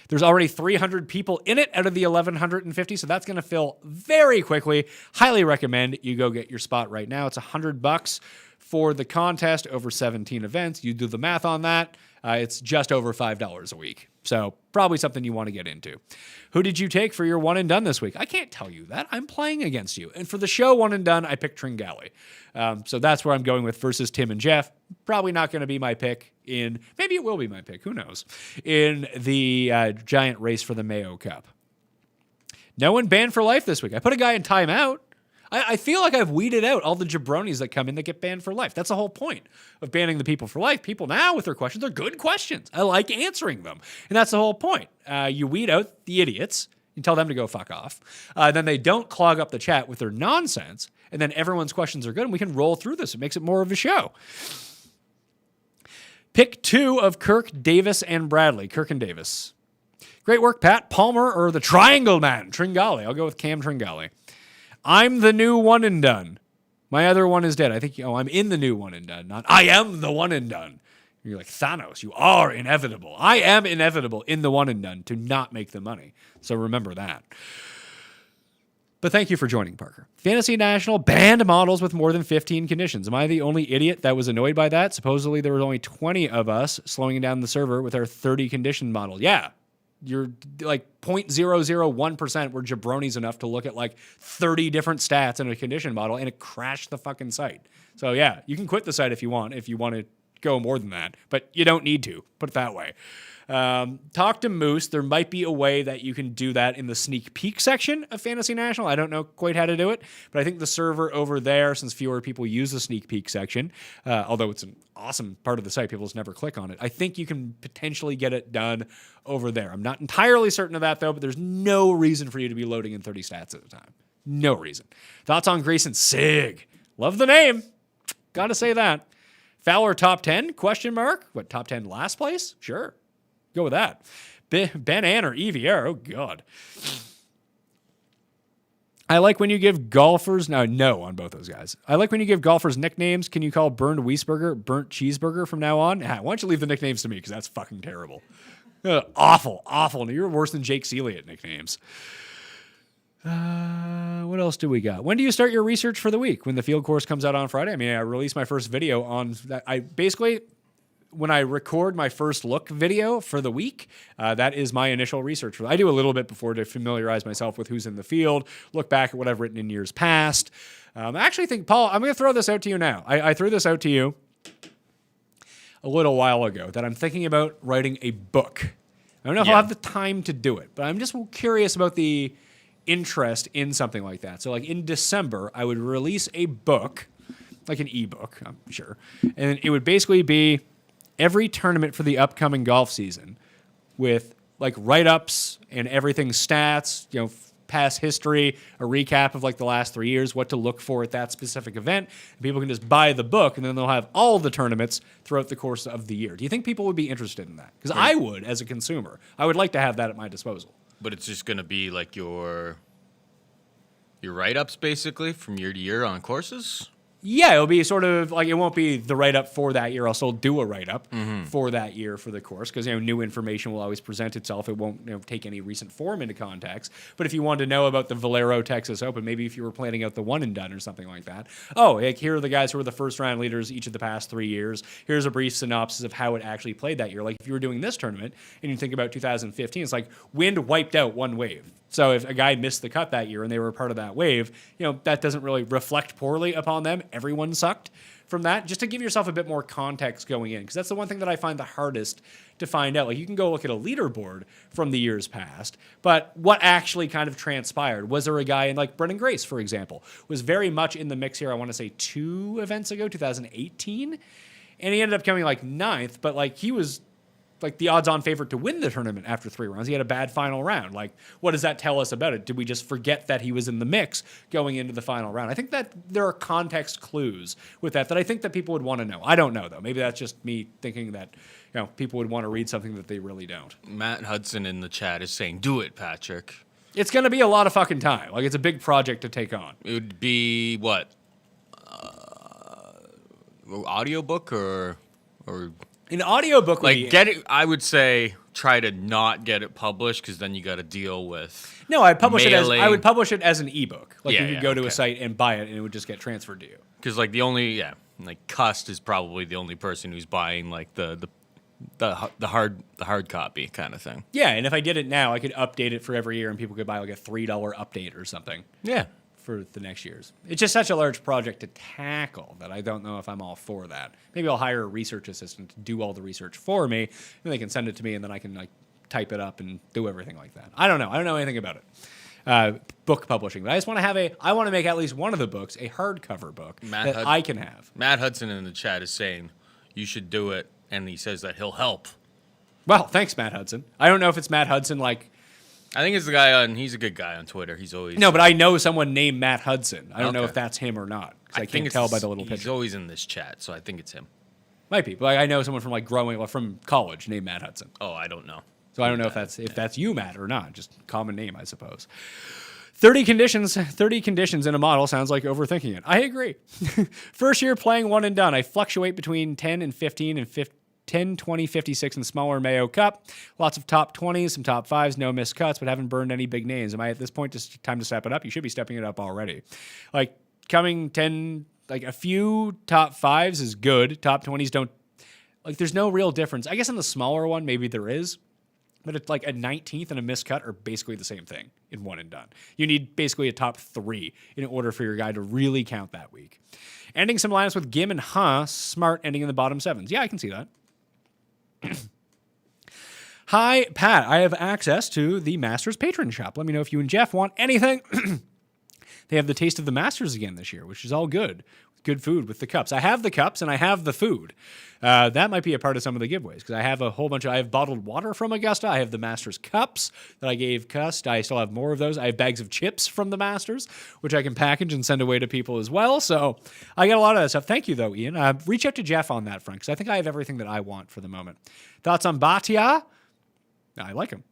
There's already 300 people in it out of the 1,150, so that's going to fill very quickly. Highly recommend you go get your spot right now. It's $100 for the contest over 17 events. You do the math on that. It's just over $5 a week. So probably something you want to get into. Who did you take for your one and done this week? I can't tell you that. I'm playing against you. And for the show one and done, I picked Tringali. So that's where I'm going with versus Tim and Jeff. Probably not going to be my pick maybe it will be my pick. Who knows? In the giant race for the Mayo Cup. No one banned for life this week. I put a guy in timeout. I feel like I've weeded out all the jabronis that come in that get banned for life. That's the whole point of banning the people for life. People now with their questions, they're good questions. I like answering them. And that's the whole point. You weed out the idiots You tell them to go fuck off. Then they don't clog up the chat with their nonsense, and then everyone's questions are good, and we can roll through this. It makes it more of a show. Pick 2 of Kirk, Davis, and Bradley. Kirk and Davis. Great work, Pat. Palmer or the Triangle Man? Tringali. I'll go with Cam Tringali. I'm the new one and done. My other one is dead. I think, I'm in the new one and done. Not, I am the one and done. You're like, Thanos, you are inevitable. I am inevitable in the one and done to not make the money. So remember that. But thank you for joining, Parker. Fantasy National banned models with more than 15 conditions. Am I the only idiot that was annoyed by that? Supposedly there were only 20 of us slowing down the server with our 30 condition model. Yeah, you're like 0.001% were jabronis enough to look at like 30 different stats in a condition model, and it crashed the fucking site. So yeah, you can quit the site if you want to go more than that, but you don't need to, put it that way. Talk to Moose. There might be a way that you can do that in the sneak peek section of Fantasy National. I don't know quite how to do it, but I think the server over there, since fewer people use the sneak peek section, although it's an awesome part of the site, people just never click on it. I think you can potentially get it done over there. I'm not entirely certain of that though, but there's no reason for you to be loading in 30 stats at a time. No reason. Thoughts on Grayson? Sig. Love the name. Gotta say that. Fowler top 10? Question mark. What, top 10 last place? Sure. Go with that. Ben Ann or EVR. Oh, God. I like when you give golfers... No on both those guys. I like when you give golfers nicknames. Can you call Burned Wiesberger Burnt Cheeseburger from now on? Why don't you leave the nicknames to me, because that's fucking terrible. Awful. You're worse than Jake Seeley at nicknames. What else do we got? When do you start your research for the week? When the field course comes out on Friday? I mean, I released my first video on that. When I record my first look video for the week, that is my initial research. I do a little bit before to familiarize myself with who's in the field, look back at what I've written in years past. I actually think, Paul, I'm going to throw this out to you now. I threw this out to you a little while ago that I'm thinking about writing a book. I don't know if I'll have the time to do it, but I'm just curious about the interest in something like that. So like in December, I would release a book, like an ebook, I'm sure, and it would basically be every tournament for the upcoming golf season with like write-ups and everything, stats, past history, a recap of like the last 3 years, what to look for at that specific event. And people can just buy the book and then they'll have all the tournaments throughout the course of the year. Do you think people would be interested in that? Because I would, as a consumer. I would like to have that at my disposal. But it's just going to be like your write-ups basically from year to year on courses? Yeah, it'll be sort of like, it won't be the write-up for that year. I'll still do a write-up for that year for the course because new information will always present itself. It won't take any recent form into context. But if you wanted to know about the Valero Texas Open, maybe if you were planning out the one and done or something like that, here are the guys who were the first round leaders each of the past 3 years. Here's a brief synopsis of how it actually played that year. Like if you were doing this tournament and you think about 2015, it's like wind wiped out one wave. So if a guy missed the cut that year and they were part of that wave, that doesn't really reflect poorly upon them. Everyone sucked from that. Just to give yourself a bit more context going in, because that's the one thing that I find the hardest to find out. Like you can go look at a leaderboard from the years past, but what actually kind of transpired? Was there a guy in like Brendan Grace, for example, was very much in the mix here, I want to say 2 events ago, 2018, and he ended up coming like 9th, but like he was like the odds-on favorite to win the tournament after 3 rounds. He had a bad final round. Like, what does that tell us about it? Did we just forget that he was in the mix going into the final round? I think that there are context clues with that I think that people would want to know. I don't know, though. Maybe that's just me thinking that people would want to read something that they really don't. Matt Hudson in the chat is saying, do it, Patrick. It's going to be a lot of fucking time. Like, it's a big project to take on. It would be, what? Audiobook or an audiobook would be... get it. I would say try to not get it published because then you got to deal with. No, I would publish it as an ebook. Like you could go to a site and buy it, and it would just get transferred to you. Because like Cust is probably the only person who's buying like the hard copy kind of thing. Yeah, and if I did it now, I could update it for every year, and people could buy like a $3 update or something. Yeah. For the next years. It's just such a large project to tackle that I don't know if I'm all for that. Maybe I'll hire a research assistant to do all the research for me, and they can send it to me, and then I can like type it up and do everything like that. I don't know. I don't know anything about it. Book publishing, but I just want to I want to make at least one of the books a hardcover book I can have. Matt Hudson in the chat is saying you should do it, and he says that he'll help. Well, thanks, Matt Hudson. I don't know if it's Matt Hudson like I think it's the guy he's a good guy on Twitter. He's always No, but I know someone named Matt Hudson. I don't know Okay. if that's him or not. 'Cause I think can't it's tell by the little He's picture. always in this chat, so I think it's him. Might be, but I know someone from from college named Matt Hudson. Oh, I don't know. So I don't know if that's you, Matt, or not. Just common name, I suppose. 30 conditions in a model sounds like overthinking it. I agree. First year playing one and done. I fluctuate between 10 and 15 and 10, 20, 56 in smaller Mayo Cup. Lots of top 20s, some top 5s, no missed cuts, but haven't burned any big names. Am I at this point just time to step it up? You should be stepping it up already. Like coming 10, like a few top 5s is good. Top 20s don't, like there's no real difference. I guess in the smaller one, maybe there is. But it's like a 19th and a missed cut are basically the same thing in one and done. You need basically a top 3 in order for your guy to really count that week. Ending some lineups with Gim and Ha, smart ending in the bottom 7s. Yeah, I can see that. Hi, Pat. I have access to the Masters patron shop. Let me know if you and Jeff want anything. They have the taste of the Masters again this year, which is all good. Good food with the cups. I have the cups and I have the food. That might be a part of some of the giveaways because I have a whole bunch I have bottled water from Augusta. I have the Masters cups that I gave Cust. I still have more of those. I have bags of chips from the Masters, which I can package and send away to people as well. So I got a lot of that stuff. Thank you, though, Ian. Reach out to Jeff on that front because I think I have everything that I want for the moment. Thoughts on Batia? I like him.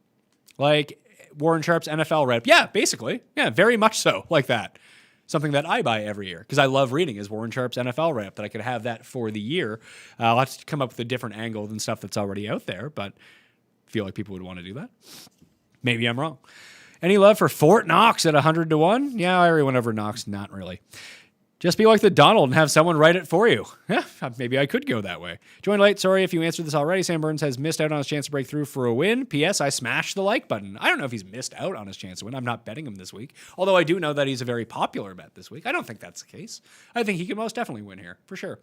Like Warren Sharp's NFL rep. Yeah, basically. Yeah, very much so like that. Something that I buy every year because I love reading is Warren Sharp's NFL wrap that I could have that for the year. I'll have to come up with a different angle than stuff that's already out there, but I feel like people would want to do that. Maybe I'm wrong. Any love for Fort Knox at 100-1? Yeah, I already went over Knox. Not really. Just be like the Donald and have someone write it for you. Yeah, maybe I could go that way. Join late. Sorry if you answered this already. Sam Burns has missed out on his chance to break through for a win. P.S. I smashed the like button. I don't know if he's missed out on his chance to win. I'm not betting him this week. Although I do know that he's a very popular bet this week. I don't think that's the case. I think he could most definitely win here, for sure.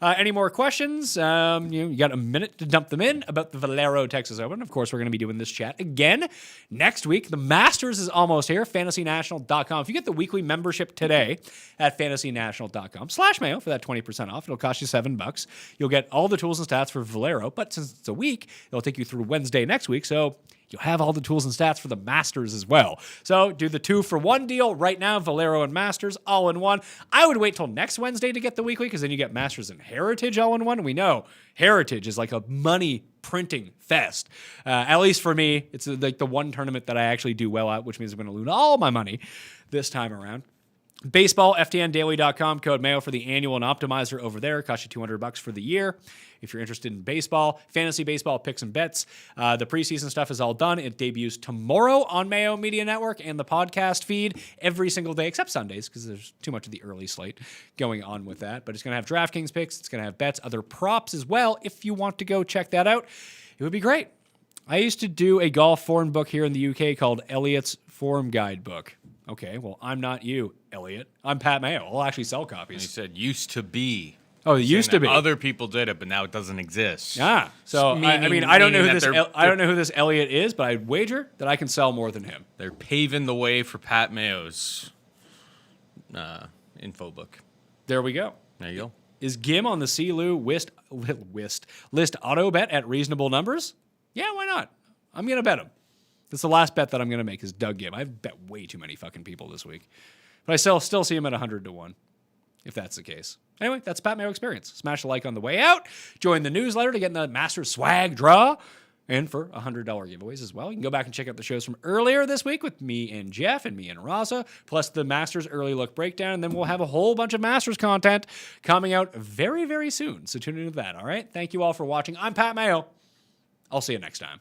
Any more questions? You got a minute to dump them in about the Valero Texas Open. Of course, we're going to be doing this chat again next week. The Masters is almost here. FantasyNational.com. If you get the weekly membership today at FantasyNational.com/Mayo for that 20% off, it'll cost you $7. You'll get all the tools and stats for Valero, but since it's a week, it'll take you through Wednesday next week. So you'll have all the tools and stats for the Masters as well. So do the 2-for-1 deal right now, Valero and Masters all in one. I would wait till next Wednesday to get the weekly because then you get Masters and Heritage all in one. We know Heritage is like a money printing fest. At least for me, it's like the one tournament that I actually do well at, which means I'm going to lose all my money this time around. Baseball, FTNDaily.com, code Mayo for the annual and optimizer over there. Cost you $200 for the year. If you're interested in baseball, fantasy baseball picks and bets. The preseason stuff is all done. It debuts tomorrow on Mayo Media Network and the podcast feed every single day except Sundays because there's too much of the early slate going on with that. But it's going to have DraftKings picks. It's going to have bets, other props as well. If you want to go check that out, it would be great. I used to do a golf form book here in the UK called Elliot's Form Guide Book. Okay, well, I'm not you, Elliot. I'm Pat Mayo. I'll actually sell copies. He said used to be. Oh, it used to be. Other people did it, but now it doesn't exist. Ah, so I mean, I don't know who this Elliot is, but I'd wager that I can sell more than him. They're paving the way for Pat Mayo's info book. There we go. There you go. Is Gim on the CLU list auto bet at reasonable numbers? Yeah, why not? I'm gonna bet him. That's the last bet that I'm gonna make is Doug Gim. I've bet way too many fucking people this week, but I still see him at 100-1. If that's the case. Anyway, that's Pat Mayo Experience. Smash a like on the way out. Join the newsletter to get in the Masters swag draw. And for $100 giveaways as well. You can go back and check out the shows from earlier this week with me and Jeff and me and Raza, plus the Masters early look breakdown. And then we'll have a whole bunch of Masters content coming out very, very soon. So tune into that, all right? Thank you all for watching. I'm Pat Mayo. I'll see you next time.